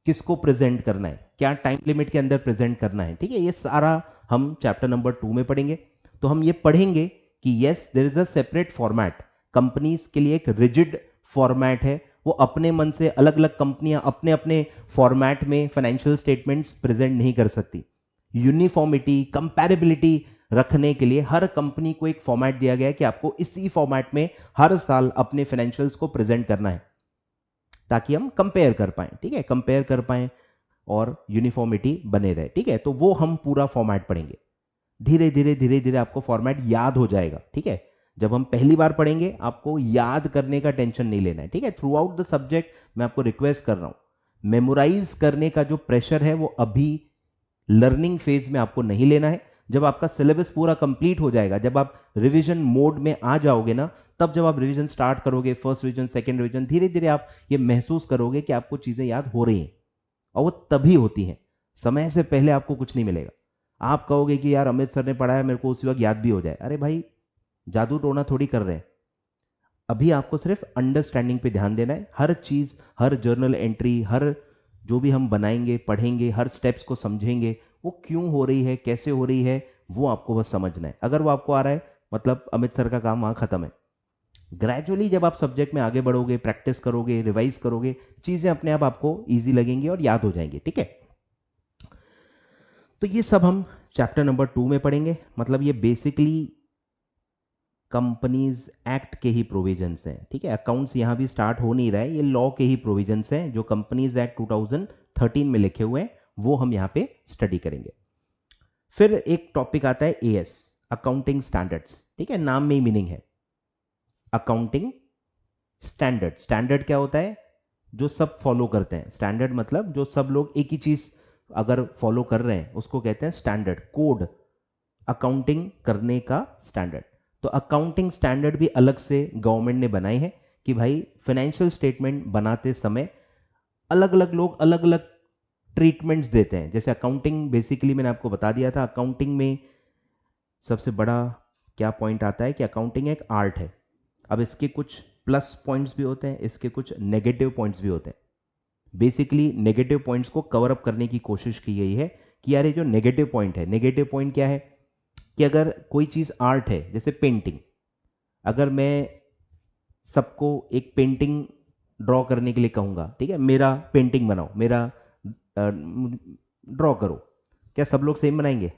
Speaker 1: किसको प्रेजेंट करना है, क्या टाइम लिमिट के अंदर प्रेजेंट करना है, ठीक है। ये सारा हम चैप्टर नंबर 2 में पढ़ेंगे। तो हम ये पढ़ेंगे कि yes there is a separate format, companies के लिए एक रिजिड फॉर्मेट है, वो अपने मन से अलग अलग कंपनियां अपने अपने फॉर्मेट में फाइनेंशियल स्टेटमेंट्स प्रेजेंट नहीं कर सकती। यूनिफॉर्मिटी, कंपैरेबिलिटी रखने के लिए हर कंपनी को एक फॉर्मेट दिया गया है कि आपको इसी फॉर्मेट में हर साल अपने फाइनेंशियल्स को प्रेजेंट करना है, ताकि हम कंपेयर कर पाए, ठीक है, कंपेयर कर पाए और यूनिफॉर्मिटी बने रहे, ठीक है। तो वो हम पूरा फॉर्मेट पढ़ेंगे। धीरे धीरे धीरे धीरे आपको फॉर्मेट याद हो जाएगा, ठीक है। जब हम पहली बार पढ़ेंगे आपको याद करने का टेंशन नहीं लेना है, ठीक है। थ्रू आउट द सब्जेक्ट मैं आपको रिक्वेस्ट कर रहा हूं, मेमोराइज करने का जो प्रेशर है वो अभी लर्निंग फेज में आपको नहीं लेना है। जब आपका सिलेबस पूरा कंप्लीट हो जाएगा, जब आप रिवीजन मोड में आ जाओगे ना, तब जब आप रिवीजन स्टार्ट करोगे, फर्स्ट रिवीजन, सेकंड रिवीजन, धीरे धीरे आप ये महसूस करोगे कि आपको चीजें याद हो रही हैं। और वो तभी होती हैं, समय से पहले आपको कुछ नहीं मिलेगा। आप कहोगे कि यार अमित सर ने पढ़ाया, मेरे को उसी वक्त याद भी हो जाए। अरे भाई, जादू टोना थोड़ी कर रहे हैं। अभी आपको सिर्फ अंडरस्टैंडिंग पे ध्यान देना है। हर चीज, हर जर्नल एंट्री, हर जो भी हम बनाएंगे, पढ़ेंगे, हर स्टेप्स को समझेंगे, वो क्यों हो रही है, कैसे हो रही है, वो आपको बस समझना है। अगर वो आपको आ रहा है, मतलब अमित सर का काम वहां खत्म है। ग्रेजुअली जब आप सब्जेक्ट में आगे बढ़ोगे, प्रैक्टिस करोगे, रिवाइज करोगे, चीजें अपने आप आपको ईजी लगेंगी और याद हो जाएंगी, ठीक है। तो ये सब हम चैप्टर नंबर 2 में पढ़ेंगे। मतलब ये बेसिकली कंपनीज एक्ट के ही प्रोविजंस हैं, ठीक है। अकाउंट्स यहाँ भी स्टार्ट हो नहीं रहा है, ये लॉ के ही प्रोविजंस हैं जो कंपनीज एक्ट 2013 में लिखे हुए हैं, वो हम यहाँ पे स्टडी करेंगे। फिर एक टॉपिक आता है AS, अकाउंटिंग स्टैंडर्ड्स, ठीक है, नाम में ही मीनिंग है अकाउंटिंग स्टैंडर्ड। स्टैंडर्ड क्या होता है? जो सब फॉलो करते हैं। स्टैंडर्ड मतलब जो सब लोग एक ही चीज अगर फॉलो कर रहे हैं उसको कहते हैं स्टैंडर्ड, कोड, अकाउंटिंग करने का स्टैंडर्ड। तो अकाउंटिंग स्टैंडर्ड भी अलग से गवर्नमेंट ने बनाई है कि भाई फाइनेंशियल स्टेटमेंट बनाते समय अलग अलग लोग अलग अलग ट्रीटमेंट्स देते हैं। जैसे अकाउंटिंग, बेसिकली मैंने आपको बता दिया था, अकाउंटिंग में सबसे बड़ा क्या पॉइंट आता है कि अकाउंटिंग एक आर्ट है। अब इसके कुछ प्लस पॉइंट्स भी होते हैं, इसके कुछ नेगेटिव पॉइंट्स भी होते हैं। बेसिकली नेगेटिव पॉइंट्स को कवर अप करने की कोशिश की गई है कि यार ये जो नेगेटिव पॉइंट है, नेगेटिव पॉइंट क्या है कि अगर कोई चीज आर्ट है, जैसे पेंटिंग, अगर मैं सबको एक पेंटिंग ड्रॉ करने के लिए कहूंगा, ठीक है, मेरा पेंटिंग बनाओ, मेरा ड्रॉ करो, क्या सब लोग सेम बनाएंगे?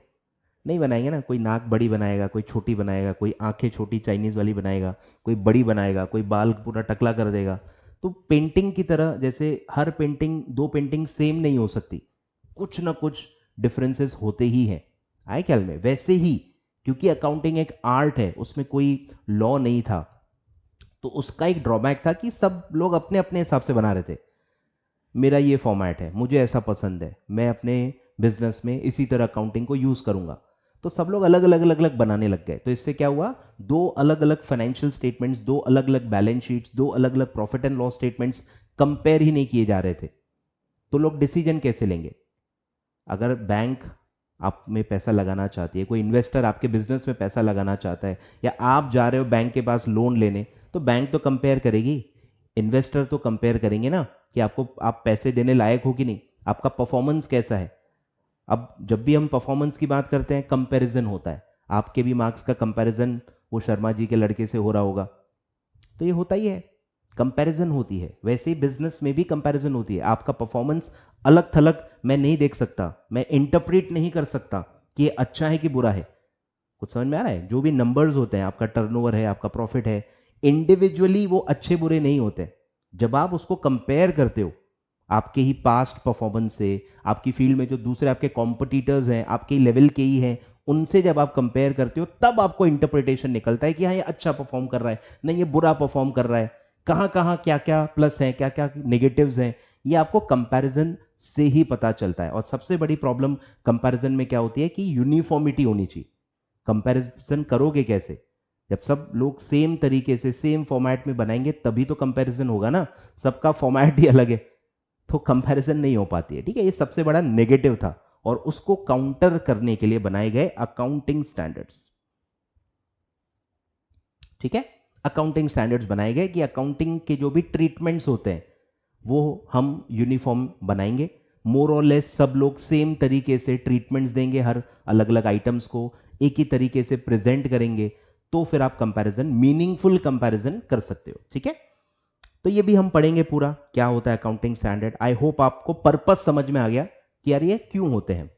Speaker 1: नहीं बनाएंगे ना। कोई नाक बड़ी बनाएगा, कोई छोटी बनाएगा, कोई आंखें छोटी चाइनीज वाली बनाएगा, कोई बड़ी बनाएगा, कोई बाल पूरा टकला कर देगा। तो पेंटिंग की तरह जैसे हर पेंटिंग, दो पेंटिंग सेम नहीं हो सकती, कुछ ना कुछ डिफरेंसेस होते ही हैं, आए ख्याल में। वैसे ही क्योंकि अकाउंटिंग एक आर्ट है, उसमें कोई लॉ नहीं था, तो उसका एक ड्रॉबैक था कि सब लोग अपने अपने हिसाब से बना रहे थे। मेरा ये फॉर्मेट है, मुझे ऐसा पसंद है, मैं अपने बिजनेस में इसी तरह अकाउंटिंग को यूज करूंगा। तो सब लोग अलग अलग अलग अलग बनाने लग गए। तो इससे क्या हुआ, दो अलग अलग फाइनेंशियल स्टेटमेंट्स, दो अलग अलग बैलेंस शीट्स, दो अलग अलग profit and loss statements compare ही नहीं किए जा रहे थे। तो लोग डिसीजन कैसे लेंगे? अगर बैंक आप में पैसा लगाना चाहती है, कोई इन्वेस्टर आपके बिजनेस में पैसा लगाना चाहता है, या आप जा रहे हो बैंक के पास लोन लेने, तो बैंक तो कंपेयर करेगी, इन्वेस्टर तो कंपेयर करेंगे ना कि आपको, आप पैसे देने लायक हो कि नहीं, आपका परफॉर्मेंस कैसा है। अब जब भी हम परफॉर्मेंस की बात करते हैं कंपैरिजन होता है, आपके भी मार्क्स का कंपैरिजन वो शर्मा जी के लड़के से हो रहा होगा, तो ये होता ही है, कंपैरिजन होती है। वैसे ही बिजनेस में भी कंपैरिजन होती है। आपका परफॉर्मेंस अलग थलग मैं नहीं देख सकता, मैं इंटरप्रेट नहीं कर सकता कि ये अच्छा है कि बुरा है। कुछ समझ में आ रहा है? जो भी नंबर्स होते हैं, आपका टर्नओवर है, आपका प्रॉफिट है, इंडिविजुअली वो अच्छे बुरे नहीं होते। जब आप उसको कंपेयर करते हो आपके ही पास्ट परफॉर्मेंस से, आपकी फील्ड में जो दूसरे आपके कॉम्पिटिटर्स हैं, आपके लेवल के ही हैं, उनसे जब आप कंपेयर करते हो तब आपको इंटरप्रिटेशन निकलता है कि हाँ ये अच्छा परफॉर्म कर रहा है, नहीं ये बुरा परफॉर्म कर रहा है, कहाँ कहाँ क्या क्या प्लस है, क्या क्या नेगेटिव्स हैं, ये आपको कंपैरिजन से ही पता चलता है। और सबसे बड़ी प्रॉब्लम कंपैरिजन में क्या होती है कि यूनिफॉर्मिटी होनी चाहिए। कंपैरिजन करोगे कैसे? जब सब लोग सेम तरीके से सेम फॉर्मेट में बनाएंगे तभी तो कंपैरिजन होगा ना, सबका फॉर्मेट ही अलग है, तो कंपैरिजन नहीं हो पाती है। ठीक है, ये सबसे बड़ा नेगेटिव था और उसको काउंटर करने के लिए बनाए गए अकाउंटिंग स्टैंडर्ड्स। ठीक है, अकाउंटिंग स्टैंडर्ड्स बनाए गए कि अकाउंटिंग के जो भी ट्रीटमेंट्स होते हैं वो हम यूनिफॉर्म बनाएंगे, मोर और लेस सब लोग सेम तरीके से ट्रीटमेंट्स देंगे, हर अलग अलग आइटम्स को एक ही तरीके से प्रेजेंट करेंगे, तो फिर आप कंपैरिजन, मीनिंगफुल कंपैरिजन कर सकते हो। ठीक है, तो ये भी हम पढ़ेंगे पूरा क्या होता है अकाउंटिंग स्टैंडर्ड। आई होप आपको पर्पस समझ में आ गया कि यार ये क्यों होते हैं।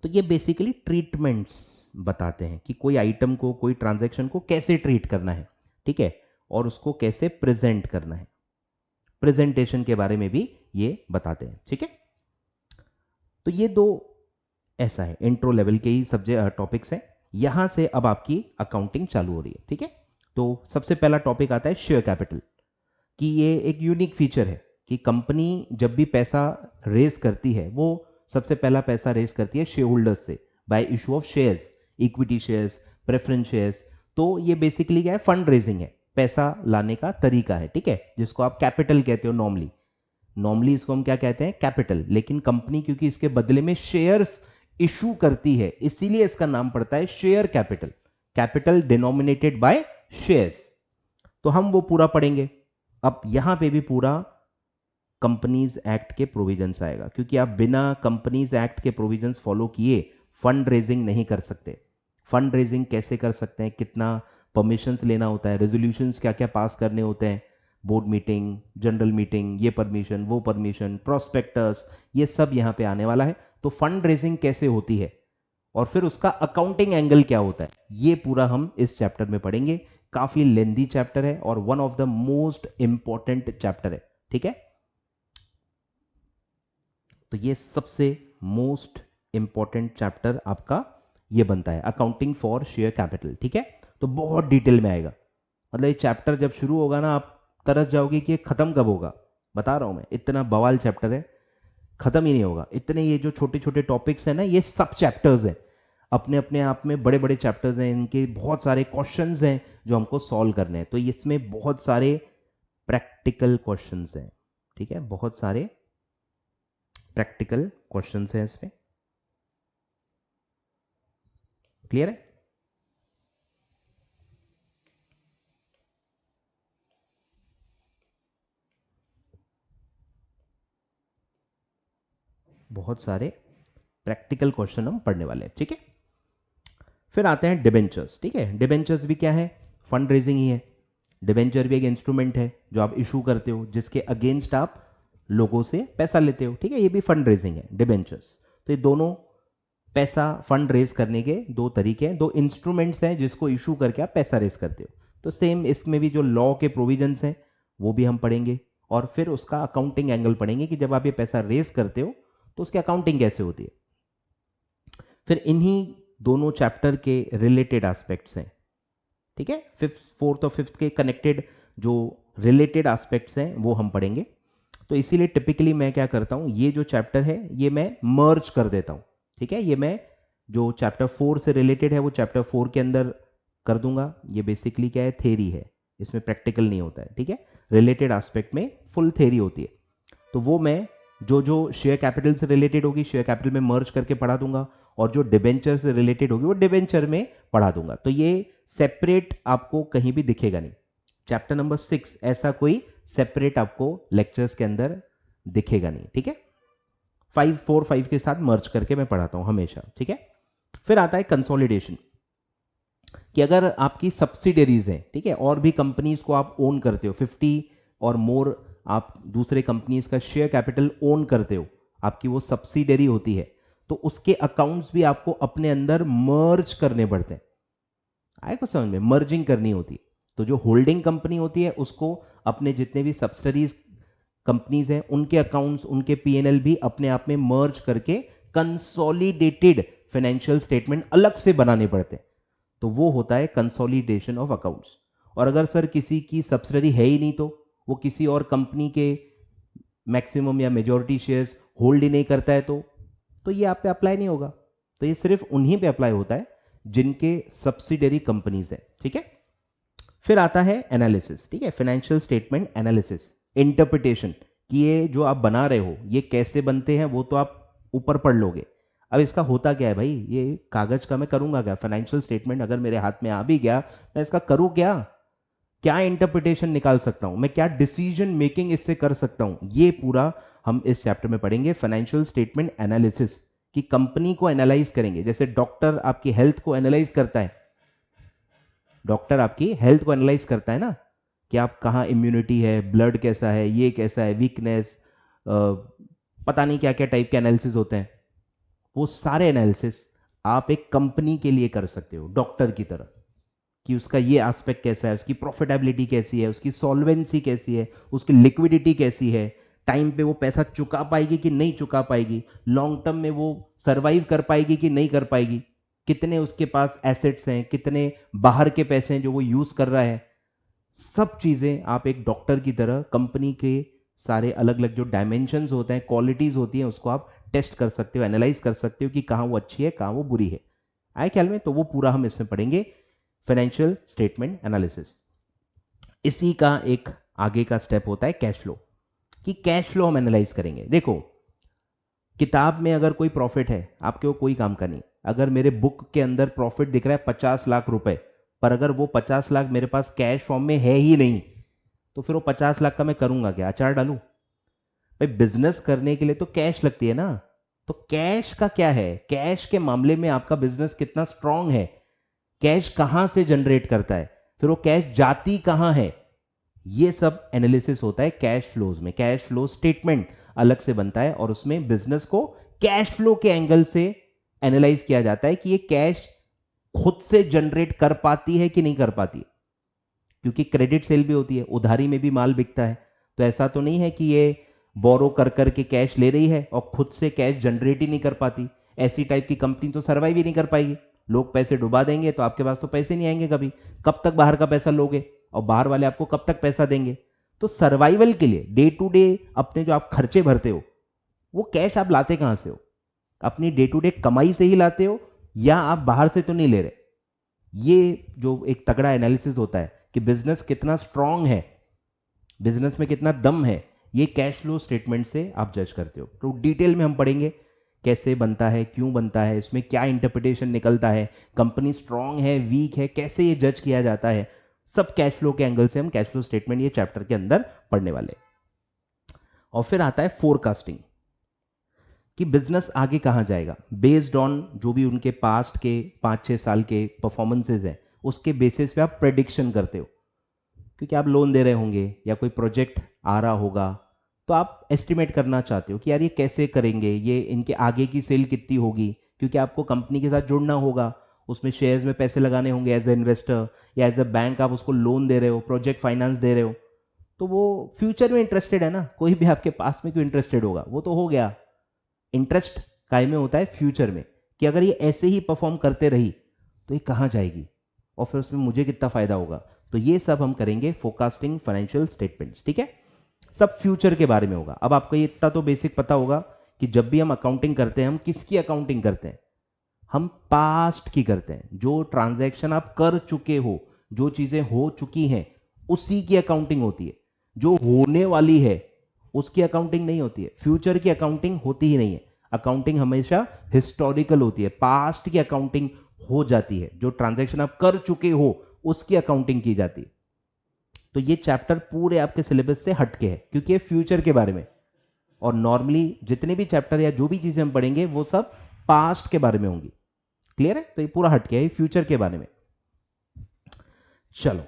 Speaker 1: तो ये बेसिकली ट्रीटमेंट्स बताते हैं कि कोई आइटम को, कोई ट्रांजैक्शन को कैसे ट्रीट करना है, ठीक है, और उसको कैसे प्रेजेंट करना है, प्रेजेंटेशन के बारे में भी ये बताते हैं। ठीक है, तो ये दो ऐसा है इंट्रो लेवल के ही सब्जेक्ट टॉपिक्स हैं। यहां से अब आपकी अकाउंटिंग चालू हो रही है। ठीक है, तो सबसे पहला टॉपिक आता है शेयर कैपिटल, कि ये एक यूनिक फीचर है कि कंपनी जब भी पैसा रेज करती है वो सबसे पहला पैसा रेज करती है शेयर होल्डर्स से bye issue of shares, equity shares, preference shares. तो ये बेसिकली क्या है, फंड रेजिंग है, पैसा लाने का तरीका है। ठीक है, जिसको आप कैपिटल कहते हो नॉर्मली, नॉर्मली इसको हम क्या कहते हैं, कैपिटल। लेकिन कंपनी क्योंकि इसके बदले में शेयर्स इशू करती है इसीलिए इसका नाम पड़ता है share capital, capital denominated by shares. तो हम वो पूरा पढ़ेंगे। अब यहां पे भी पूरा कंपनीज एक्ट के प्रोविजंस आएगा, क्योंकि आप बिना कंपनीज एक्ट के प्रोविजंस फॉलो किए फंड रेजिंग नहीं कर सकते। फंड रेजिंग कैसे कर सकते हैं, कितना परमिशंस लेना होता है, रेजोल्यूशंस क्या क्या पास करने होते हैं, बोर्ड मीटिंग, जनरल मीटिंग, ये परमिशन वो परमिशन, प्रोस्पेक्टस, ये सब यहाँ पे आने वाला है। तो फंड रेजिंग कैसे होती है और फिर उसका अकाउंटिंग एंगल क्या होता है, ये पूरा हम इस चैप्टर में पढ़ेंगे। काफी लेंदी चैप्टर है और one of the most important chapter है। ठीक है, तो ये सबसे मोस्ट इंपॉर्टेंट चैप्टर आपका ये बनता है, अकाउंटिंग फॉर शेयर कैपिटल। ठीक है, तो बहुत डिटेल में आएगा, मतलब ये चैप्टर जब शुरू होगा ना आप तरस जाओगे कि ये खत्म कब होगा। बता रहा हूं मैं, इतना बवाल चैप्टर है, खत्म ही नहीं होगा। इतने ये जो छोटे छोटे टॉपिक्स हैं ना, ये सब चैप्टर्स हैं, अपने अपने आप में बड़े बड़े चैप्टर्स हैं, इनके बहुत सारे क्वेश्चंस हैं जो हमको सॉल्व करने हैं। तो इसमें बहुत सारे प्रैक्टिकल क्वेश्चंस हैं। ठीक है, बहुत सारे प्रैक्टिकल क्वेश्चंस हैं इसमें। क्लियर है? बहुत सारे प्रैक्टिकल क्वेश्चन हम पढ़ने वाले हैं। ठीक है, फिर आते हैं डिबेंचर्स। ठीक है, डिबेंचर्स भी क्या है, फंड रेजिंग ही है। डिबेंचर भी एक इंस्ट्रूमेंट है जो आप इशू करते हो, जिसके अगेंस्ट आप लोगों से पैसा लेते हो। ठीक है, ये भी फंड रेजिंग है, डिबेंचर्स। तो ये दोनों पैसा फंड रेज करने के दो तरीके हैं, दो इंस्ट्रूमेंट्स हैं जिसको इशू करके आप पैसा रेज करते हो। तो सेम इसमें भी जो लॉ के प्रोविजंस हैं वो भी हम पढ़ेंगे, और फिर उसका अकाउंटिंग एंगल पढ़ेंगे कि जब आप ये पैसा रेज करते हो तो उसकी अकाउंटिंग कैसे होती है। फिर इन्हीं दोनों चैप्टर के रिलेटेड एस्पेक्ट्स हैं। ठीक है, फिफ्थ, फोर्थ और फिफ्थ के कनेक्टेड जो रिलेटेड एस्पेक्ट्स हैं वो हम पढ़ेंगे। तो इसीलिए टिपिकली मैं क्या करता हूं, ये जो चैप्टर है ये मैं मर्ज कर देता हूं। ठीक है, ये मैं जो चैप्टर 4 से रिलेटेड है वो चैप्टर 4 के अंदर कर दूंगा। ये बेसिकली क्या है, थेरी है, इसमें प्रैक्टिकल नहीं होता है। ठीक है, रिलेटेड एस्पेक्ट में फुल थेरी होती है, तो वो मैं जो जो शेयर कैपिटल से रिलेटेड होगी शेयर कैपिटल में मर्ज करके पढ़ा दूंगा, और जो डिबेंचर से रिलेटेड होगी वो डिबेंचर में पढ़ा दूंगा। तो ये सेपरेट आपको कहीं भी दिखेगा नहीं। चैप्टर नंबर 6 ऐसा कोई सेपरेट आपको लेक्चर्स के अंदर दिखेगा नहीं। ठीक है, 5 के साथ मर्ज करके मैं पढ़ाता हूं हमेशा, ठीक है। फिर आता है कंसोलिडेशन, कि अगर आपकी सब्सिडरीज हैं, ठीक है, और भी कंपनीज को आप ओन करते हो, 50 और मोर आप दूसरे कंपनीज का शेयर कैपिटल ओन करते हो, आपकी वो सब्सिडरी होती है, तो उसके अकाउंट्स भी आपको अपने अंदर मर्ज करने पड़ते हैं। आए को समझ में, मर्जिंग करनी होती है। तो जो होल्डिंग कंपनी होती है उसको अपने जितने भी सब्सिडरीज कंपनीज हैं उनके अकाउंट्स, उनके पीएनएल भी अपने आप में मर्ज करके कंसोलिडेटेड फाइनेंशियल स्टेटमेंट अलग से बनाने पड़ते हैं। तो वो होता है कंसोलिडेशन ऑफ अकाउंट्स। और अगर सर किसी की सब्सिडरी है ही नहीं, तो वो किसी और कंपनी के मैक्सिमम या मेजॉरिटी शेयर्स होल्ड ही नहीं करता है, तो ये आप पे अप्लाई नहीं होगा। तो ये सिर्फ उन्हीं पे अप्लाई होता है जिनके सब्सिडरी कंपनीज है, ठीक है। फिर आता है एनालिसिस, ठीक है, फाइनेंशियल स्टेटमेंट एनालिसिस, इंटरप्रिटेशन, कि ये जो आप बना रहे हो ये कैसे बनते हैं वो तो आप ऊपर पढ़ लोगे। अब इसका होता क्या है भाई, ये कागज का मैं करूंगा क्या, फाइनेंशियल स्टेटमेंट अगर मेरे हाथ में आ भी गया मैं इसका करूं क्या, क्या इंटरप्रिटेशन निकाल सकता हूं मैं, क्या डिसीजन मेकिंग इससे कर सकता हूं, ये पूरा हम इस चैप्टर में पढ़ेंगे। फाइनेंशियल स्टेटमेंट एनालिसिस, कि कंपनी को एनालाइज करेंगे, जैसे डॉक्टर आपकी हेल्थ को एनालाइज करता है, डॉक्टर आपकी हेल्थ को एनालाइज करता है ना, कि आप कहाँ इम्यूनिटी है, ब्लड कैसा है, ये कैसा है, वीकनेस, पता नहीं क्या क्या टाइप के एनालिसिस होते हैं, वो सारे एनालिसिस आप एक कंपनी के लिए कर सकते हो डॉक्टर की तरह, कि उसका ये एस्पेक्ट कैसा है, उसकी प्रॉफिटेबिलिटी कैसी है, उसकी सॉल्वेंसी कैसी है, उसकी लिक्विडिटी कैसी है, टाइम पे वो पैसा चुका पाएगी कि नहीं चुका पाएगी, लॉन्ग टर्म में वो सरवाइव कर पाएगी कि नहीं कर पाएगी, कितने उसके पास एसेट्स हैं, कितने बाहर के पैसे हैं जो वो यूज कर रहा है, सब चीजें आप एक डॉक्टर की तरह कंपनी के सारे अलग अलग जो डायमेंशंस होते हैं, क्वालिटीज होती हैं, उसको आप टेस्ट कर सकते हो, एनालाइज कर सकते हो कि कहाँ वो अच्छी है कहाँ वो बुरी है। आए ख्याल में, तो वो पूरा हम इसमें पढ़ेंगे, फाइनेंशियल स्टेटमेंट एनालिसिस। इसी का एक आगे का स्टेप होता है कैश फ्लो, कि कैश फ्लो हम एनालाइज करेंगे। देखो, किताब में अगर कोई प्रॉफिट है आपके वो कोई काम का नहीं, अगर मेरे बुक के अंदर प्रॉफिट दिख रहा है 50 लाख रुपए, पर अगर वो 50 लाख मेरे पास कैश फॉर्म में है ही नहीं, तो फिर वो 50 लाख का मैं करूंगा क्या, अचार डालूं भाई। बिजनेस करने के लिए तो कैश लगती है ना, तो कैश का क्या है, कैश के मामले में आपका बिजनेस कितना स्ट्रांग है, कैश कहां से जनरेट करता है, फिर वो कैश जाती कहां है, ये सब एनालिसिस होता है कैश फ्लोज में। कैश फ्लो स्टेटमेंट अलग से बनता है और उसमें बिजनेस को कैश फ्लो के एंगल से एनालाइज किया जाता है कि ये कैश खुद से जनरेट कर पाती है कि नहीं कर पाती है, क्योंकि क्रेडिट सेल भी होती है, उधारी में भी माल बिकता है, तो ऐसा तो नहीं है कि ये बोरो कर करके कैश ले रही है और खुद से कैश जनरेट ही नहीं कर पाती। ऐसी टाइप की कंपनी तो सर्वाइव ही नहीं कर पाएगी, लोग पैसे डुबा देंगे तो आपके पास तो पैसे नहीं आएंगे कभी, कब तक बाहर का पैसा लोगे और बाहर वाले आपको कब तक पैसा देंगे। तो सर्वाइवल के लिए डे टू डे अपने जो आप खर्चे भरते हो वो कैश आप लाते कहां से हो, अपनी डे टू डे कमाई से ही लाते हो या आप बाहर से तो नहीं ले रहे। ये जो एक तगड़ा एनालिसिस होता है कि बिजनेस कितना स्ट्रांग है, बिजनेस में कितना दम है, ये कैश फ्लो स्टेटमेंट से आप जज करते हो। तो डिटेल में हम पढ़ेंगे कैसे बनता है, क्यों बनता है, इसमें क्या इंटरप्रिटेशन निकलता है, कंपनी स्ट्रांग है वीक है, कैसे ये जज किया जाता है, सब कैश फ्लो के एंगल से हम कैश फ्लो स्टेटमेंट ये चैप्टर के अंदर पढ़ने वाले। और फिर आता है फोरकास्टिंग, कि बिजनेस आगे कहां जाएगा बेस्ड ऑन जो भी उनके पास्ट के 5-6 साल के परफॉर्मेंसेज हैं, उसके बेसिस पे आप प्रेडिक्शन करते हो, क्योंकि आप लोन दे रहे होंगे या कोई प्रोजेक्ट आ रहा होगा, तो आप एस्टिमेट करना चाहते हो कि यार ये कैसे करेंगे, ये इनके आगे की सेल कितनी होगी, क्योंकि आपको कंपनी के साथ जुड़ना होगा, उसमें शेयर्स में पैसे लगाने होंगे एज ए इन्वेस्टर, या एज ए बैंक आप उसको लोन दे रहे हो, प्रोजेक्ट फाइनेंस दे रहे हो, तो वो फ्यूचर में इंटरेस्टेड है ना, कोई भी आपके पास में क्यों इंटरेस्टेड होगा, वो तो हो गया। इंटरेस्ट काय में होता है फ्यूचर में, कि अगर ये ऐसे ही परफॉर्म करते रही तो ये कहाँ जाएगी और फिर उसमें मुझे कितना फायदा होगा। तो ये सब हम करेंगे फोरकास्टिंग फाइनेंशियल स्टेटमेंट्स, ठीक है, सब फ्यूचर के बारे में होगा। अब आपको ये इतना तो बेसिक पता होगा कि जब भी हम अकाउंटिंग करते हैं हम किसकी अकाउंटिंग करते हैं, हम पास्ट की करते हैं, जो ट्रांजैक्शन आप कर चुके हो, जो चीजें हो चुकी हैं उसी की अकाउंटिंग होती है, जो होने वाली है उसकी अकाउंटिंग नहीं होती है, फ्यूचर की अकाउंटिंग होती ही नहीं है। अकाउंटिंग हमेशा हिस्टोरिकल होती है, पास्ट की अकाउंटिंग हो जाती है, जो ट्रांजैक्शन आप कर चुके हो उसकी अकाउंटिंग की जाती है। तो ये चैप्टर पूरे आपके सिलेबस से हटके है क्योंकि ये फ्यूचर के बारे में, और नॉर्मली जितने भी चैप्टर या जो भी चीजें हम पढ़ेंगे वो सब पास्ट के बारे में होंगी। क्लियर है? तो ये पूरा हट गया, ये फ्यूचर के बारे में। चलो,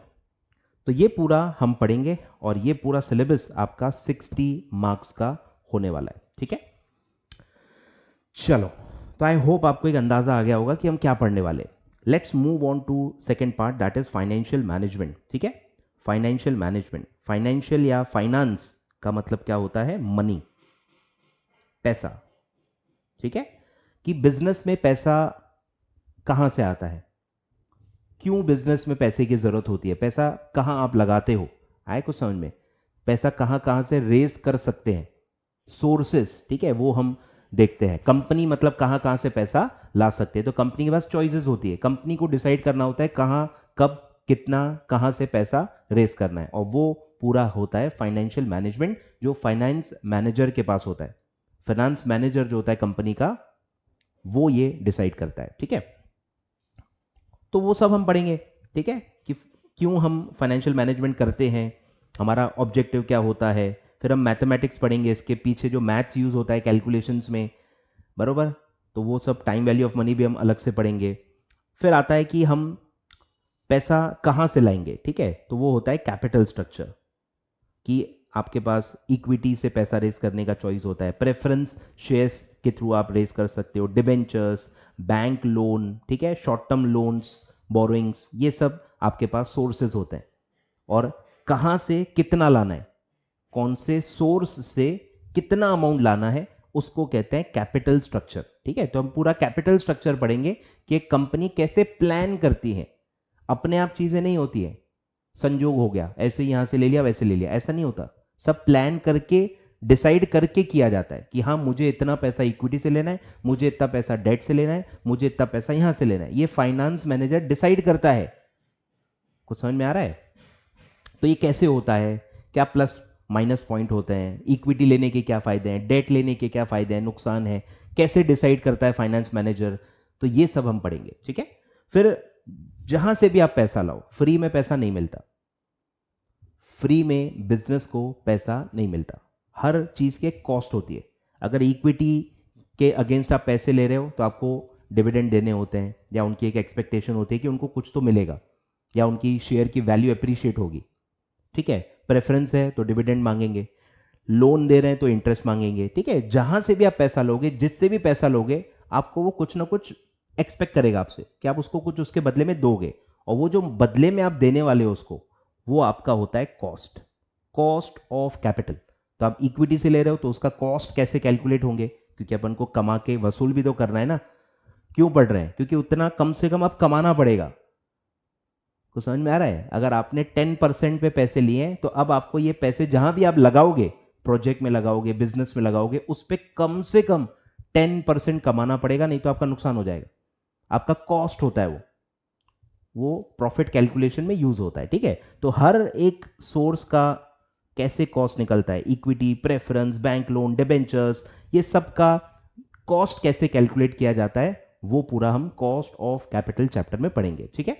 Speaker 1: तो ये पूरा हम पढ़ेंगे और ये पूरा सिलेबस आपका 60 मार्क्स का होने वाला है। ठीक है, चलो, तो आई होप आपको एक अंदाजा आ गया होगा कि हम क्या पढ़ने वाले। Let's move on to second part, that is financial management. ठीक है, फाइनेंशियल मैनेजमेंट, फाइनेंशियल या फाइनेंस का मतलब क्या होता है? मनी, पैसा। ठीक है, कि बिजनेस में पैसा कहां से आता है, क्यों बिजनेस में पैसे की जरूरत होती है, पैसा कहां आप लगाते हो, आए कुछ समझ में? पैसा कहां कहां से रेज कर सकते हैं, सोर्सेस। ठीक है, वो हम देखते हैं। कंपनी मतलब कहां कहां से पैसा ला सकते हैं। तो कंपनी के पास चॉइसेस होती है, कंपनी को डिसाइड करना होता है कहां, कब, कितना, कहां से पैसा रेज करना है, और वो पूरा होता है फाइनेंशियल मैनेजमेंट, जो फाइनेंस मैनेजर के पास होता है। फाइनेंस मैनेजर जो होता है कंपनी का, वो ये डिसाइड करता है। ठीक है, तो वो सब हम पढ़ेंगे। ठीक है, कि क्यों हम फाइनेंशियल मैनेजमेंट करते हैं, हमारा ऑब्जेक्टिव क्या होता है। फिर हम मैथमेटिक्स पढ़ेंगे, इसके पीछे जो मैथ्स यूज होता है कैलकुलेशंस में, बरोबर। तो वो सब, टाइम वैल्यू ऑफ मनी भी हम अलग से पढ़ेंगे। फिर आता है कि हम पैसा कहाँ से लाएंगे। ठीक है, तो वो होता है कैपिटल स्ट्रक्चर, कि आपके पास इक्विटी से पैसा रेज करने का चॉइस होता है, प्रेफरेंस शेयर्स के थ्रू आप रेज कर सकते हो, डिबेंचर्स, बैंक लोन, ठीक है, शॉर्ट टर्म लोन्स, बोरोइंग्स, ये सब आपके पास सोर्सेज होते हैं। और कहां से कितना लाना है, कौन से सोर्स से कितना अमाउंट लाना है, उसको कहते हैं कैपिटल स्ट्रक्चर। ठीक है, तो हम पूरा कैपिटल स्ट्रक्चर पढ़ेंगे कि एक कंपनी कैसे प्लान करती है। अपने आप चीजें नहीं होती है, संजोग हो गया, ऐसे यहां से ले लिया वैसे ले लिया, ऐसा नहीं होता। सब प्लान करके, डिसाइड करके किया जाता है कि हाँ, मुझे इतना पैसा इक्विटी से लेना है, मुझे इतना पैसा डेट से लेना है, मुझे इतना पैसा यहां से लेना है। ये फाइनेंस मैनेजर डिसाइड करता है। कुछ समझ में आ रहा है? तो ये कैसे होता है, क्या प्लस माइनस पॉइंट होते हैं, इक्विटी लेने के क्या फायदे हैं, डेट लेने के क्या फायदे हैं, नुकसान है, कैसे डिसाइड करता है फाइनेंस मैनेजर, तो ये सब हम पढ़ेंगे। ठीक है, फिर जहां से भी आप पैसा लाओ, फ्री में पैसा नहीं मिलता, फ्री में बिजनेस को पैसा नहीं मिलता, हर चीज के कॉस्ट होती है। अगर इक्विटी के अगेंस्ट आप पैसे ले रहे हो तो आपको डिविडेंड देने होते हैं, या उनकी एक एक्सपेक्टेशन होती है कि उनको कुछ तो मिलेगा, या उनकी शेयर की वैल्यू अप्रिशिएट होगी। ठीक है, प्रेफरेंस है तो डिविडेंड मांगेंगे, लोन दे रहे हैं तो इंटरेस्ट मांगेंगे। ठीक है, जहां से भी आप पैसा लोगे, जिससे भी पैसा लोगे, आपको वो कुछ ना कुछ एक्सपेक्ट करेगा आपसे कि आप उसको कुछ उसके बदले में दोगे, और वो जो बदले में आप देने वाले हो उसको, वो आपका होता है कॉस्ट, कॉस्ट ऑफ कैपिटल। तो आप इक्विटी से ले रहे हो तो उसका कॉस्ट कैसे कैलकुलेट होंगे, क्योंकि अपन को कमा के वसूल भी तो करना है ना। क्यों पढ़ रहे हैं? क्योंकि उतना कम से कम आप कमाना पड़ेगा। कुछ समझ में आ रहा है? अगर आपने 10% पे पैसे लिए हैं, तो अब आपको ये पैसे जहां भी आप लगाओगे, प्रोजेक्ट में लगाओगे, बिजनेस में लगाओगे, उस पर कम से कम 10% कमाना पड़ेगा, नहीं तो आपका नुकसान हो जाएगा। आपका कॉस्ट होता है वो प्रॉफिट कैलकुलेशन में यूज होता है। ठीक है, तो हर एक सोर्स का कैसे कॉस्ट निकलता है, equity, preference, bank loan, debentures, ये सब का कॉस्ट कैसे कैलकुलेट किया जाता है, वो पूरा हम कॉस्ट ऑफ कैपिटल चैप्टर में पढ़ेंगे। ठीक है,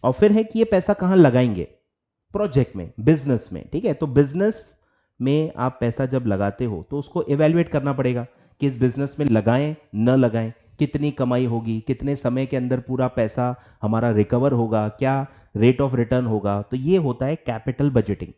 Speaker 1: और फिर है कि ये पैसा कहां लगाएंगे, प्रोजेक्ट में, बिजनेस में। ठीक है, तो बिजनेस में आप पैसा जब लगाते हो तो उसको इवेल्युएट करना पड़ेगा कि इस बिजनेस में लगाएं न लगाएं, कितनी कमाई होगी, कितने समय के अंदर पूरा पैसा हमारा रिकवर होगा, क्या रेट ऑफ रिटर्न होगा। तो ये होता है कैपिटल बजटिंग।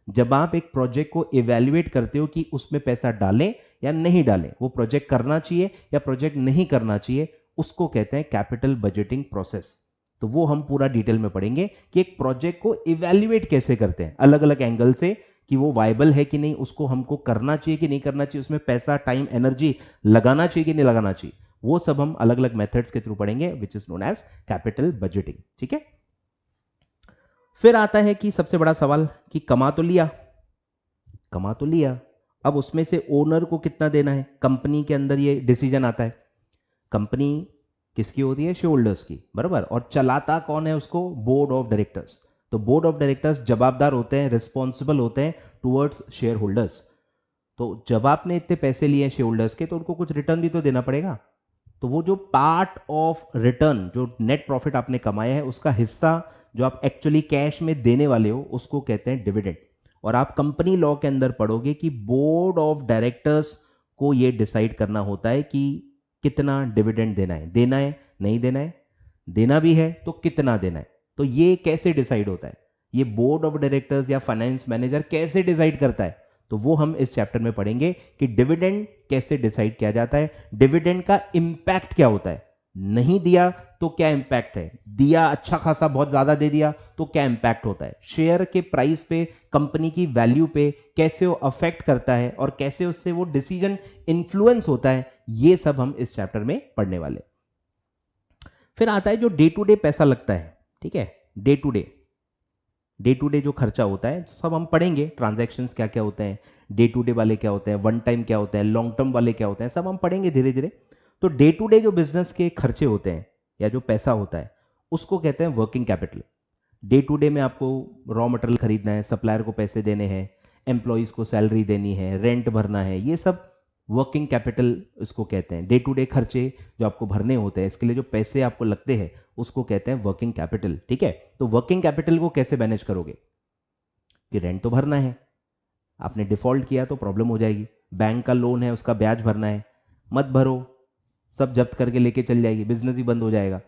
Speaker 1: जब आप एक प्रोजेक्ट को इवेल्युएट करते हो कि उसमें पैसा डालें या नहीं डालें, वो प्रोजेक्ट करना चाहिए या प्रोजेक्ट नहीं करना चाहिए, उसको कहते हैं कैपिटल बजटिंग प्रोसेस। तो वो हम पूरा डिटेल में पढ़ेंगे कि एक प्रोजेक्ट को इवेल्युएट कैसे करते हैं, अलग अलग एंगल से, कि वो वायबल है कि नहीं, उसको हमको करना चाहिए कि नहीं करना चाहिए, उसमें पैसा, टाइम, एनर्जी लगाना चाहिए कि नहीं लगाना चाहिए, वो सब हम अलग अलग मेथड्स के थ्रू पढ़ेंगे, which is known as capital budgeting. ठीक है, फिर आता है कि सबसे बड़ा सवाल कि कमा तो लिया, कमा तो लिया, अब उसमें से ओनर को कितना देना है। कंपनी के अंदर ये डिसीजन आता है, कंपनी किसकी होती है, शेयर होल्डर्स की, बराबर। और चलाता कौन है उसको, बोर्ड ऑफ डायरेक्टर्स। तो बोर्ड ऑफ डायरेक्टर्स जवाबदार होते हैं, रिस्पॉन्सिबल होते हैं टुवर्ड्स शेयर होल्डर्स। तो जब आपने इतने पैसे लिए शेयर होल्डर्स के, तो उनको कुछ रिटर्न भी तो देना पड़ेगा। तो वो जो पार्ट ऑफ रिटर्न, जो नेट प्रॉफिट आपने कमाया है, उसका हिस्सा जो आप एक्चुअली कैश में देने वाले हो, उसको कहते हैं डिविडेंड। और आप कंपनी लॉ के अंदर पढ़ोगे कि बोर्ड ऑफ डायरेक्टर्स को ये डिसाइड करना होता है कि कितना डिविडेंड देना है नहीं देना है, देना भी है तो कितना देना है। तो ये कैसे डिसाइड होता है, ये बोर्ड ऑफ डायरेक्टर्स या फाइनेंस मैनेजर कैसे डिसाइड करता है, तो वो हम इस चैप्टर में पढ़ेंगे कि डिविडेंड कैसे डिसाइड किया जाता है, डिविडेंड का इंपैक्ट क्या होता है, नहीं दिया तो क्या इंपैक्ट है, दिया अच्छा खासा बहुत ज्यादा दे दिया तो क्या इंपैक्ट होता है, शेयर के प्राइस पे, कंपनी की वैल्यू पे कैसे वो अफेक्ट करता है और कैसे उससे वो डिसीजन इन्फ्लुएंस होता है, ये सब हम इस चैप्टर में पढ़ने वाले। फिर आता है जो डे टू डे पैसा लगता है, ठीक है, डे टू डे जो खर्चा होता है सब हम पढ़ेंगे, ट्रांजैक्शंस क्या क्या होते हैं, डे टू डे वाले क्या होते हैं, वन टाइम क्या होते हैं, लॉन्ग टर्म वाले क्या होते हैं, सब हम पढ़ेंगे धीरे धीरे। तो डे टू डे जो बिजनेस के खर्चे होते हैं या जो पैसा होता है उसको कहते हैं working capital. Day to day में आपको रॉ मटेरियल खरीदना है, सप्लायर को पैसे देने हैं, एम्प्लॉयज़ को सैलरी देनी है, रेंट भरना है, ये सब वर्किंग कैपिटल इसको कहते हैं। डे टू डे खर्चे जो आपको भरने होते हैं, इसके लिए जो पैसे आपको लगते हैं उसको कहते हैं वर्किंग कैपिटल, ठीक है। तो वर्किंग कैपिटल को कैसे मैनेज करोगे कि रेंट तो भरना है, आपने डिफॉल्ट किया तो प्रॉब्लम हो जाएगी, बैंक का लोन है उसका ब्याज भरना है, मत भरो सब जब्त करके लेके चल जाएगी, बिजनेस ही बंद हो जाएगा।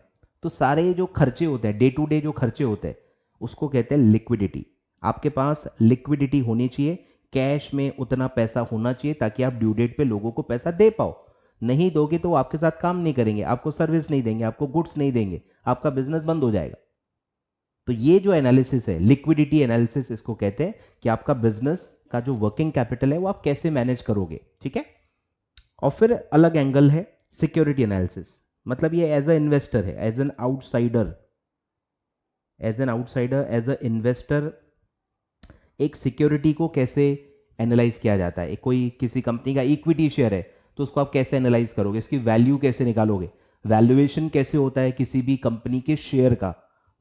Speaker 1: तो सारे जो खर्चे होते हैं, डे टू डे जो खर्चे होते हैं उसको कहते हैं लिक्विडिटी। आपके पास लिक्विडिटी होनी चाहिए, कैश में उतना पैसा होना चाहिए ताकि आप ड्यू डेट पे लोगों को पैसा दे पाओ। नहीं दोगे तो वो आपके साथ काम नहीं करेंगे, आपको सर्विस नहीं देंगे, आपको गुड्स नहीं देंगे, आपका बिजनेस बंद हो जाएगा। तो ये जो एनालिसिस है, लिक्विडिटी एनालिसिस इसको कहते हैं कि आपका बिजनेस का जो वर्किंग कैपिटल है वो आप कैसे मैनेज करोगे, ठीक है। और फिर अलग एंगल है सिक्योरिटी एनालिसिस, मतलब ये एज अ इन्वेस्टर है, as an outsider, as a investor एक सिक्योरिटी को कैसे एनालाइज किया जाता है। कोई किसी कंपनी का इक्विटी शेयर है तो उसको आप कैसे एनालाइज करोगे, इसकी वैल्यू कैसे निकालोगे, वैल्यूएशन कैसे होता है किसी भी कंपनी के शेयर का,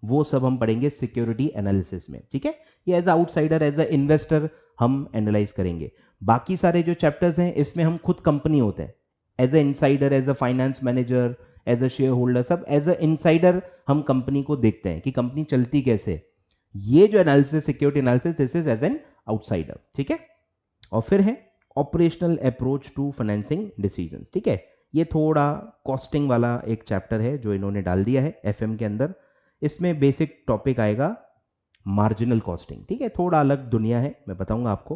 Speaker 1: वो सब हम पढ़ेंगे सिक्योरिटी एनालिसिस में, ठीक है। ये as outsider, as a investor हम एनालाइज करेंगे। बाकी सारे जो चैप्टर्स हैं इसमें हम खुद कंपनी होते हैं, as a insider, as a finance manager, as a share holder, सब एज अ इनसाइडर हम कंपनी को देखते हैं कि कंपनी चलती कैसे। ये जो analysis, security analysis, this is as an outsider, ठीक है। और फिर है operational approach to financing decisions, ठीक है। ये थोड़ा कॉस्टिंग वाला एक चैप्टर है जो इन्होंने डाल दिया है एफएम के अंदर। इसमें बेसिक टॉपिक आएगा मार्जिनल कॉस्टिंग, ठीक है, थोड़ा अलग दुनिया है, मैं बताऊंगा आपको।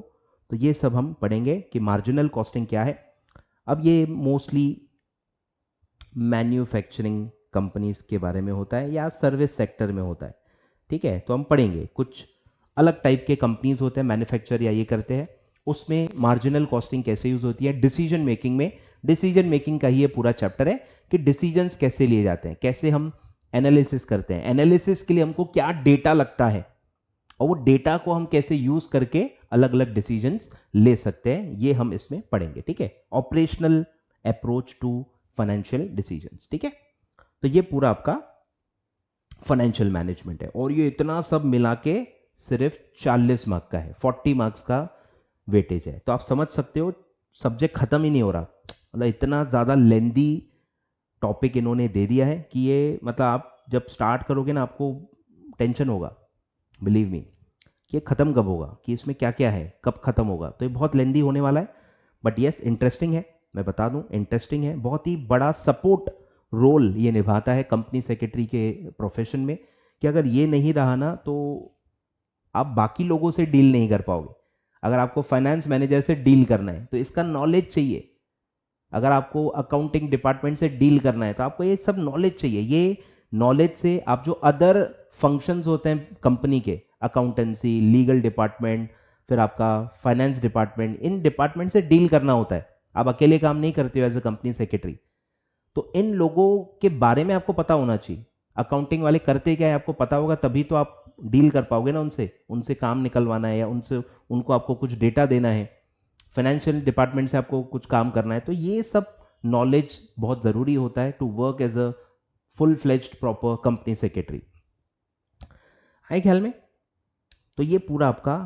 Speaker 1: तो ये सब हम पढ़ेंगे कि मार्जिनल कॉस्टिंग क्या है। अब ये मोस्टली मैन्युफैक्चरिंग कंपनीज के बारे में होता है या सर्विस सेक्टर में होता है, ठीक है। तो हम पढ़ेंगे कुछ अलग टाइप के कंपनीज होते हैं मैन्युफैक्चर या ये करते हैं, उसमें मार्जिनल कॉस्टिंग कैसे यूज होती है। डिसीजन मेकिंग में, डिसीजन मेकिंग का ही ये पूरा चैप्टर है कि डिसीजंस कैसे लिए जाते हैं, कैसे हम एनालिसिस करते हैं, एनालिसिस के लिए हमको क्या डेटा लगता है और वो डेटा को हम कैसे यूज करके अलग अलग डिसीजंस ले सकते हैं, ये हम इसमें पढ़ेंगे, ठीक है। Operational approach to financial decisions, ठीक है। तो ये पूरा आपका फाइनेंशियल मैनेजमेंट है और ये इतना सब मिला के सिर्फ 40 मार्क का है, 40 मार्क्स का वेटेज है। तो आप समझ सकते हो सब्जेक्ट खत्म ही नहीं हो रहा, मतलब इतना ज़्यादा लेंदी टॉपिक इन्होंने दे दिया है कि ये मतलब आप जब स्टार्ट करोगे ना आपको टेंशन होगा, बिलीव मी, कि ये ख़त्म कब होगा, कि इसमें क्या क्या है, कब ख़त्म होगा। तो ये बहुत लेंदी होने वाला है, बट यस इंटरेस्टिंग है, मैं बता दूं इंटरेस्टिंग है। बहुत ही बड़ा सपोर्ट रोल ये निभाता है कंपनी सेक्रेटरी के प्रोफेशन में, कि अगर ये नहीं रहा ना तो आप बाकी लोगों से डील नहीं कर पाओगे। अगर आपको फाइनेंस मैनेजर से डील करना है तो इसका नॉलेज चाहिए, अगर आपको अकाउंटिंग डिपार्टमेंट से डील करना है तो आपको ये सब नॉलेज चाहिए। ये नॉलेज से आप जो अदर फंक्शंस होते हैं कंपनी के, अकाउंटेंसी, लीगल डिपार्टमेंट, फिर आपका फाइनेंस डिपार्टमेंट, इन डिपार्टमेंट से डील करना होता है। आप अकेले काम नहीं करते हो एज अ कंपनी सेक्रेटरी, तो इन लोगों के बारे में आपको पता होना चाहिए। अकाउंटिंग वाले करते क्या है आपको पता होगा, तभी तो आप डील कर पाओगे ना उनसे, उनसे काम निकलवाना है या उनसे उनको आपको कुछ डेटा देना है, फाइनेंशियल डिपार्टमेंट से आपको कुछ काम करना है। तो ये सब नॉलेज बहुत ज़रूरी होता है to work as a full fledged proper company secretary, है ख्याल में। तो ये पूरा आपका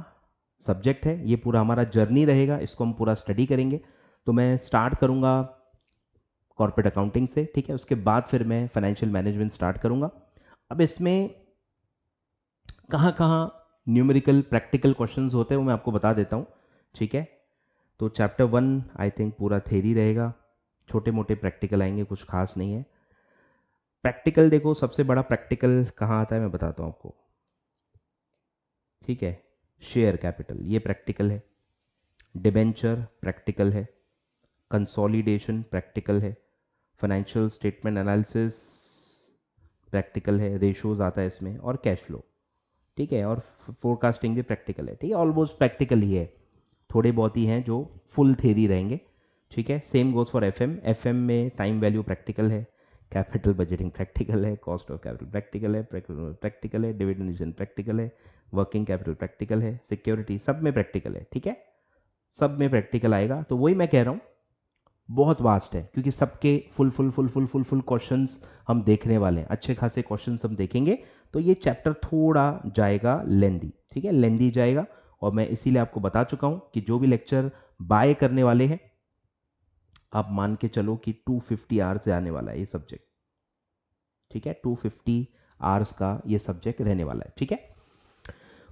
Speaker 1: सब्जेक्ट है, ये पूरा हमारा जर्नी रहेगा, इसको हम पूरा स्टडी करेंगे। तो मैं स्टार्ट करूंगा कॉर्पोरेट अकाउंटिंग से, ठीक है, उसके बाद फिर मैं फाइनेंशियल मैनेजमेंट स्टार्ट करूंगा। अब इसमें कहाँ कहाँ न्यूमेरिकल प्रैक्टिकल क्वेश्चंस होते हैं वो मैं आपको बता देता हूँ, ठीक है। तो चैप्टर 1 आई थिंक पूरा थ्योरी रहेगा, छोटे मोटे प्रैक्टिकल आएंगे, कुछ खास नहीं है। प्रैक्टिकल देखो, सबसे बड़ा प्रैक्टिकल कहाँ आता है मैं बताता हूँ आपको, ठीक है। शेयर कैपिटल ये प्रैक्टिकल है, डिबेंचर प्रैक्टिकल है, कंसोलिडेशन प्रैक्टिकल है, फाइनेंशियल स्टेटमेंट एनालिसिस प्रैक्टिकल है, रेशोज आता है इसमें, और कैश फ्लो, ठीक है। और फोरकास्टिंग भी प्रैक्टिकल है, ठीक है। ऑलमोस्ट प्रैक्टिकल ही है, थोड़े बहुत ही हैं जो फुल थ्योरी रहेंगे, ठीक है। Same goes for FM. FM में टाइम वैल्यू प्रैक्टिकल है, कैपिटल बजटिंग प्रैक्टिकल है, कॉस्ट ऑफ कैपिटल प्रैक्टिकल है, डिविडेंड प्रैक्टिकल है, वर्किंग कैपिटल प्रैक्टिकल है, सिक्योरिटी, सब में प्रैक्टिकल है, ठीक है। सब में प्रैक्टिकल आएगा। तो वही मैं कह रहा हूँ, बहुत वास्ट है, क्योंकि सबके फुल क्वेश्चंस हम देखने वाले हैं, अच्छे खासे क्वेश्चंस हम देखेंगे। तो ये चैप्टर थोड़ा जाएगा लेंदी, ठीक है, लेंदी जाएगा। और मैं इसीलिए आपको बता चुका हूं कि जो भी लेक्चर बाय करने वाले हैं, आप मान के चलो कि 250 आवर्स से आने वाला है ये सब्जेक्ट, ठीक है। 250 आवर्स का ये सब्जेक्ट रहने वाला है, ठीक है।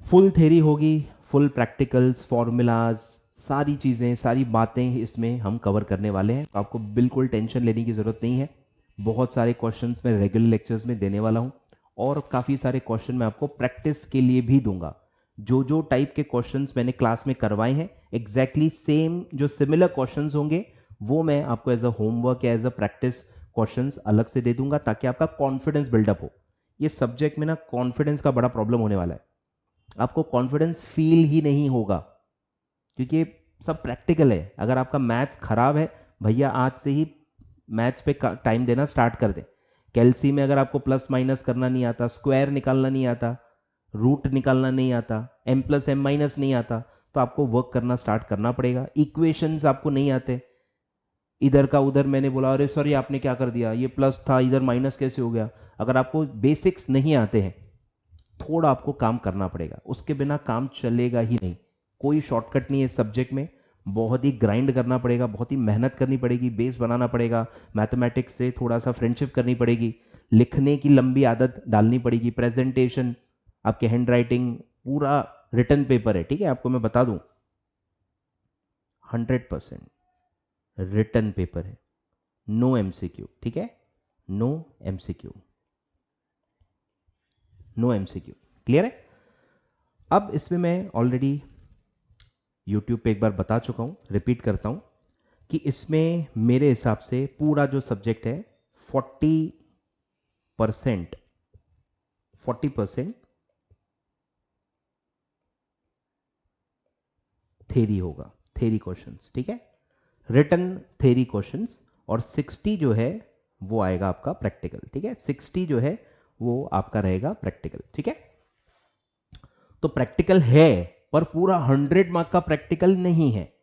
Speaker 1: फुल थ्योरी होगी, फुल प्रैक्टिकल्स, फॉर्मूलाज, सारी चीज़ें, सारी बातें इसमें हम कवर करने वाले हैं। तो आपको बिल्कुल टेंशन लेने की ज़रूरत नहीं है। बहुत सारे क्वेश्चंस मैं रेगुलर लेक्चर्स में देने वाला हूं, और काफ़ी सारे क्वेश्चन मैं आपको प्रैक्टिस के लिए भी दूंगा। जो जो टाइप के क्वेश्चंस मैंने क्लास में करवाए हैं, एग्जैक्टली सेम जो सिमिलर क्वेश्चंस होंगे, वो मैं आपको एज अ होमवर्क या एज अ प्रैक्टिस क्वेश्चंस अलग से दे दूंगा, ताकि आपका कॉन्फिडेंस बिल्डअप हो। ये सब्जेक्ट में ना कॉन्फिडेंस का बड़ा प्रॉब्लम होने वाला है, आपको कॉन्फिडेंस फील ही नहीं होगा, क्योंकि ये सब प्रैक्टिकल है। अगर आपका मैथ्स खराब है, भैया आज से ही मैथ्स पे टाइम देना स्टार्ट कर दें। कैलसी में अगर आपको प्लस माइनस करना नहीं आता, स्क्वायर निकालना नहीं आता, रूट निकालना नहीं आता, एम प्लस एम माइनस नहीं आता, तो आपको वर्क करना स्टार्ट करना पड़ेगा। इक्वेशंस आपको नहीं आते, इधर का उधर मैंने बोला अरे सर ये आपने क्या कर दिया, ये प्लस था इधर माइनस कैसे हो गया। अगर आपको बेसिक्स नहीं आते हैं, थोड़ा आपको काम करना पड़ेगा, उसके बिना काम चलेगा ही नहीं। कोई शॉर्टकट नहीं है इस सब्जेक्ट में, बहुत ही ग्राइंड करना पड़ेगा, बहुत ही मेहनत करनी पड़ेगी, बेस बनाना पड़ेगा, मैथमेटिक्स से थोड़ा सा फ्रेंडशिप करनी पड़ेगी, लिखने की लंबी आदत डालनी पड़ेगी, प्रेजेंटेशन, आपके हैंड राइटिंग, पूरा रिटर्न पेपर है, ठीक है। आपको मैं बता दूं 100% रिटर्न पेपर है, नो एमसीक्यू, ठीक है, no MCQ, no MCQ, clear है। अब इसमें मैं ऑलरेडी यूट्यूब पे एक बार बता चुका हूं, रिपीट करता हूं कि इसमें मेरे हिसाब से पूरा जो सब्जेक्ट है 40% 40% थेरी होगा, थेरी क्वेश्चंस, ठीक है, रिटन थेरी क्वेश्चंस, और 60 जो है वो आएगा आपका प्रैक्टिकल, ठीक है। 60 जो है वो आपका रहेगा प्रैक्टिकल, ठीक है। तो प्रैक्टिकल है, पर पूरा 100 मार्क का प्रैक्टिकल नहीं है,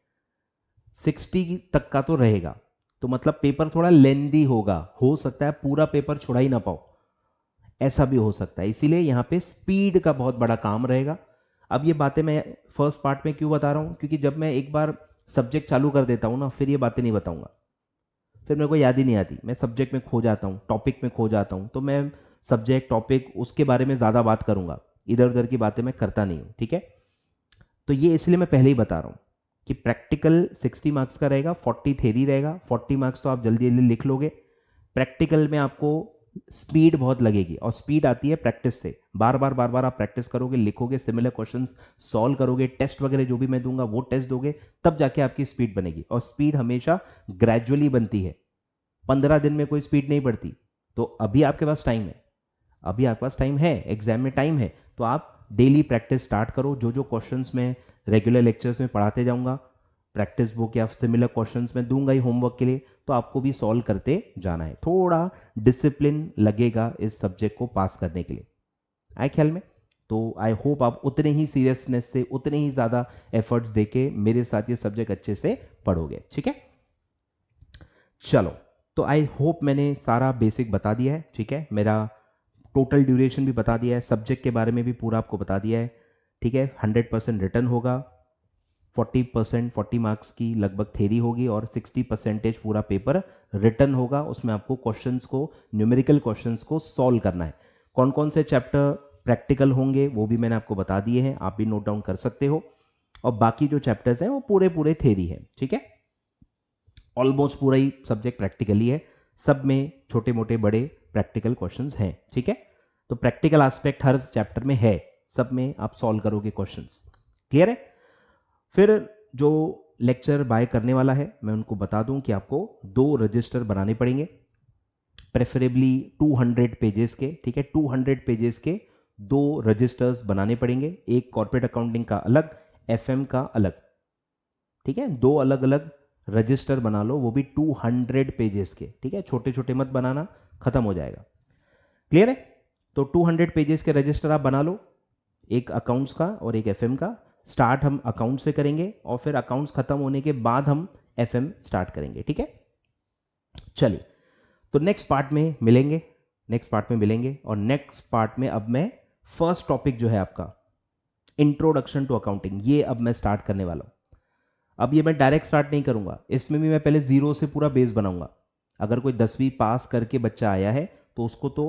Speaker 1: 60 तक का तो रहेगा। तो मतलब पेपर थोड़ा लेंदी होगा, हो सकता है पूरा पेपर छुड़ा ही ना पाओ, ऐसा भी हो सकता है। इसीलिए यहां पे स्पीड का बहुत बड़ा काम रहेगा। अब ये बातें मैं फर्स्ट पार्ट में क्यों बता रहा हूं, क्योंकि जब मैं एक बार सब्जेक्ट चालू कर देता हूं ना, फिर ये बातें नहीं बताऊंगा, फिर मेरे को याद ही नहीं आती, मैं सब्जेक्ट में खो जाता हूँ, टॉपिक में खो जाता हूँ। तो मैं सब्जेक्ट टॉपिक उसके बारे में ज़्यादा बात करूंगा, इधर उधर की बातें मैं करता नहीं हूँ, ठीक है। तो ये इसलिए मैं पहले ही बता रहा हूँ कि प्रैक्टिकल 60 मार्क्स का रहेगा, 40 थेरी रहेगा। 40 मार्क्स तो आप जल्दी जल्दी लिख लोगे। प्रैक्टिकल में आपको स्पीड बहुत लगेगी, और स्पीड आती है प्रैक्टिस से। बार बार आप प्रैक्टिस करोगे, लिखोगे, सिमिलर क्वेश्चंस सॉल्व करोगे, टेस्ट वगैरह जो भी मैं दूंगा वो टेस्ट दोगे, तब जाके आपकी स्पीड बनेगी। और स्पीड हमेशा ग्रेजुअली बनती है, 15 दिन में कोई स्पीड नहीं बढ़ती। तो अभी आपके पास टाइम है, अभी आपके पास टाइम है, एग्जाम में टाइम है, तो आप डेली प्रैक्टिस स्टार्ट करो। जो जो क्वेश्चंस मैं रेगुलर लेक्चर्स में पढ़ाते जाऊंगा, प्रैक्टिस बुक या सिमिलर क्वेश्चंस में दूंगा ही होमवर्क के लिए, तो आपको भी सॉल्व करते जाना है। थोड़ा डिसिप्लिन लगेगा इस सब्जेक्ट को पास करने के लिए, आए ख्याल में। तो आई होप आप उतने ही सीरियसनेस से, उतने ही ज़्यादा एफर्ट्स देके मेरे साथ ये सब्जेक्ट अच्छे से पढ़ोगे, ठीक है। चलो, तो आई होप मैंने सारा बेसिक बता दिया है, ठीक है। मेरा टोटल ड्यूरेशन भी बता दिया है, सब्जेक्ट के बारे में भी पूरा आपको बता दिया है, ठीक है। 100% रिटर्न होगा, 40% 40 मार्क्स की लगभग थेरी होगी, और 60% पूरा पेपर रिटर्न होगा। उसमें आपको क्वेश्चंस को, न्यूमेरिकल क्वेश्चंस को सॉल्व करना है। कौन कौन से चैप्टर प्रैक्टिकल होंगे वो भी मैंने आपको बता दिए हैं, आप भी नोट डाउन कर सकते हो। और बाकी जो चैप्टर्स हैं वो पूरे पूरे थ्योरी है, ठीक है। ऑलमोस्ट पूरा ही सब्जेक्ट प्रैक्टिकली है, सब में छोटे मोटे बड़े प्रैक्टिकल क्वेश्चंस हैं, ठीक है। तो प्रैक्टिकल एस्पेक्ट हर चैप्टर में है, सब में आप सॉल्व करोगे क्वेश्चंस, क्लियर है। फिर जो लेक्चर बाय करने वाला है मैं उनको बता दूं कि आपको 2 रजिस्टर बनाने पड़ेंगे, प्रेफरेबली 200 पेजेस के, ठीक है। 200 पेजेस के 2 रजिस्टर्स बनाने पड़ेंगे, एक कॉर्पोरेट अकाउंटिंग का अलग, एफएम का अलग, ठीक है। 2 अलग अलग रजिस्टर बना लो, वो भी 200 पेजेस के, ठीक है। छोटे छोटे मत बनाना, खत्म हो जाएगा, क्लियर है। तो 200 पेजेस के रजिस्टर आप बना लो, एक अकाउंट्स का और एक एफएम का। स्टार्ट हम अकाउंट से करेंगे और फिर अकाउंट्स खत्म होने के बाद हम एफएम स्टार्ट करेंगे, ठीक है। चलिए, तो नेक्स्ट पार्ट में मिलेंगे, और नेक्स्ट पार्ट में अब मैं फर्स्ट टॉपिक जो है आपका इंट्रोडक्शन टू अकाउंटिंग, ये अब मैं स्टार्ट करने वाला हूं। अब ये मैं डायरेक्ट स्टार्ट नहीं करूंगा, इसमें भी मैं पहले जीरो से पूरा बेस बनाऊंगा। अगर कोई 10वीं पास करके बच्चा आया है तो उसको तो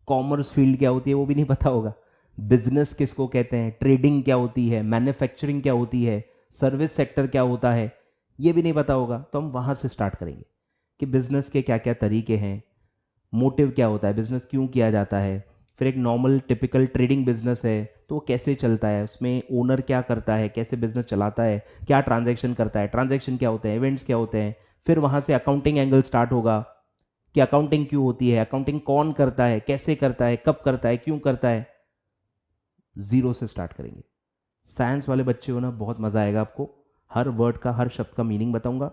Speaker 1: कॉमर्स फील्ड क्या होती है वो भी नहीं पता होगा, बिजनेस किसको कहते हैं, ट्रेडिंग क्या होती है, मैन्युफैक्चरिंग क्या होती है, सर्विस सेक्टर क्या होता है, ये भी नहीं पता होगा। तो हम वहां से स्टार्ट करेंगे कि बिजनेस के क्या क्या तरीके हैं, मोटिव क्या होता है, बिजनेस क्यों किया जाता है। फिर एक नॉर्मल टिपिकल ट्रेडिंग बिजनेस है तो वो कैसे चलता है, उसमें ओनर क्या करता है, कैसे बिजनेस चलाता है, क्या ट्रांजैक्शन करता है, ट्रांजैक्शन क्या होते हैं, इवेंट्स क्या होते हैं। फिर वहां से अकाउंटिंग एंगल स्टार्ट होगा कि अकाउंटिंग क्यों होती है, अकाउंटिंग कौन करता है, कैसे करता है, कब करता है, क्यों करता है। जीरो से स्टार्ट करेंगे। साइंस वाले बच्चे हो ना, बहुत मजा आएगा आपको, हर वर्ड का हर शब्द का मीनिंग बताऊंगा।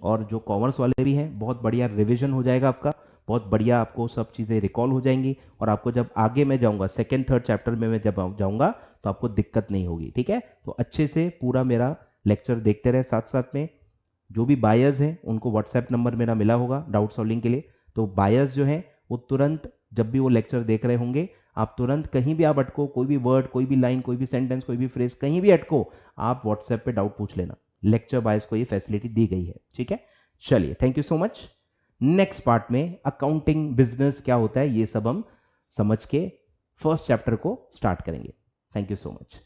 Speaker 1: और जो कॉमर्स वाले भी हैं, बहुत बढ़िया रिवीजन हो जाएगा आपका, बहुत बढ़िया आपको सब चीज़ें रिकॉल हो जाएंगी। और आपको जब आगे मैं जाऊंगा सेकेंड थर्ड चैप्टर में मैं जब जाऊंगा तो आपको दिक्कत नहीं होगी, ठीक है। तो अच्छे से पूरा मेरा लेक्चर देखते रहे, साथ साथ में जो भी बायर्स हैं उनको व्हाट्सएप नंबर मेरा मिला होगा डाउट सॉल्विंग के लिए। तो बायर्स जो हैं वो तुरंत जब भी वो लेक्चर देख रहे होंगे, आप तुरंत कहीं भी आप अटको, कोई भी वर्ड, कोई भी लाइन, कोई भी सेंटेंस, कोई भी फ्रेज, कहीं भी अटको, आप व्हाट्सएप पे डाउट पूछ लेना। लेक्चर बायर्स को ये फैसिलिटी दी गई है, ठीक है। चलिए, thank you so much. Next part में अकाउंटिंग बिजनेस क्या होता है ये सब हम समझ के फर्स्ट चैप्टर को स्टार्ट करेंगे। Thank you so much.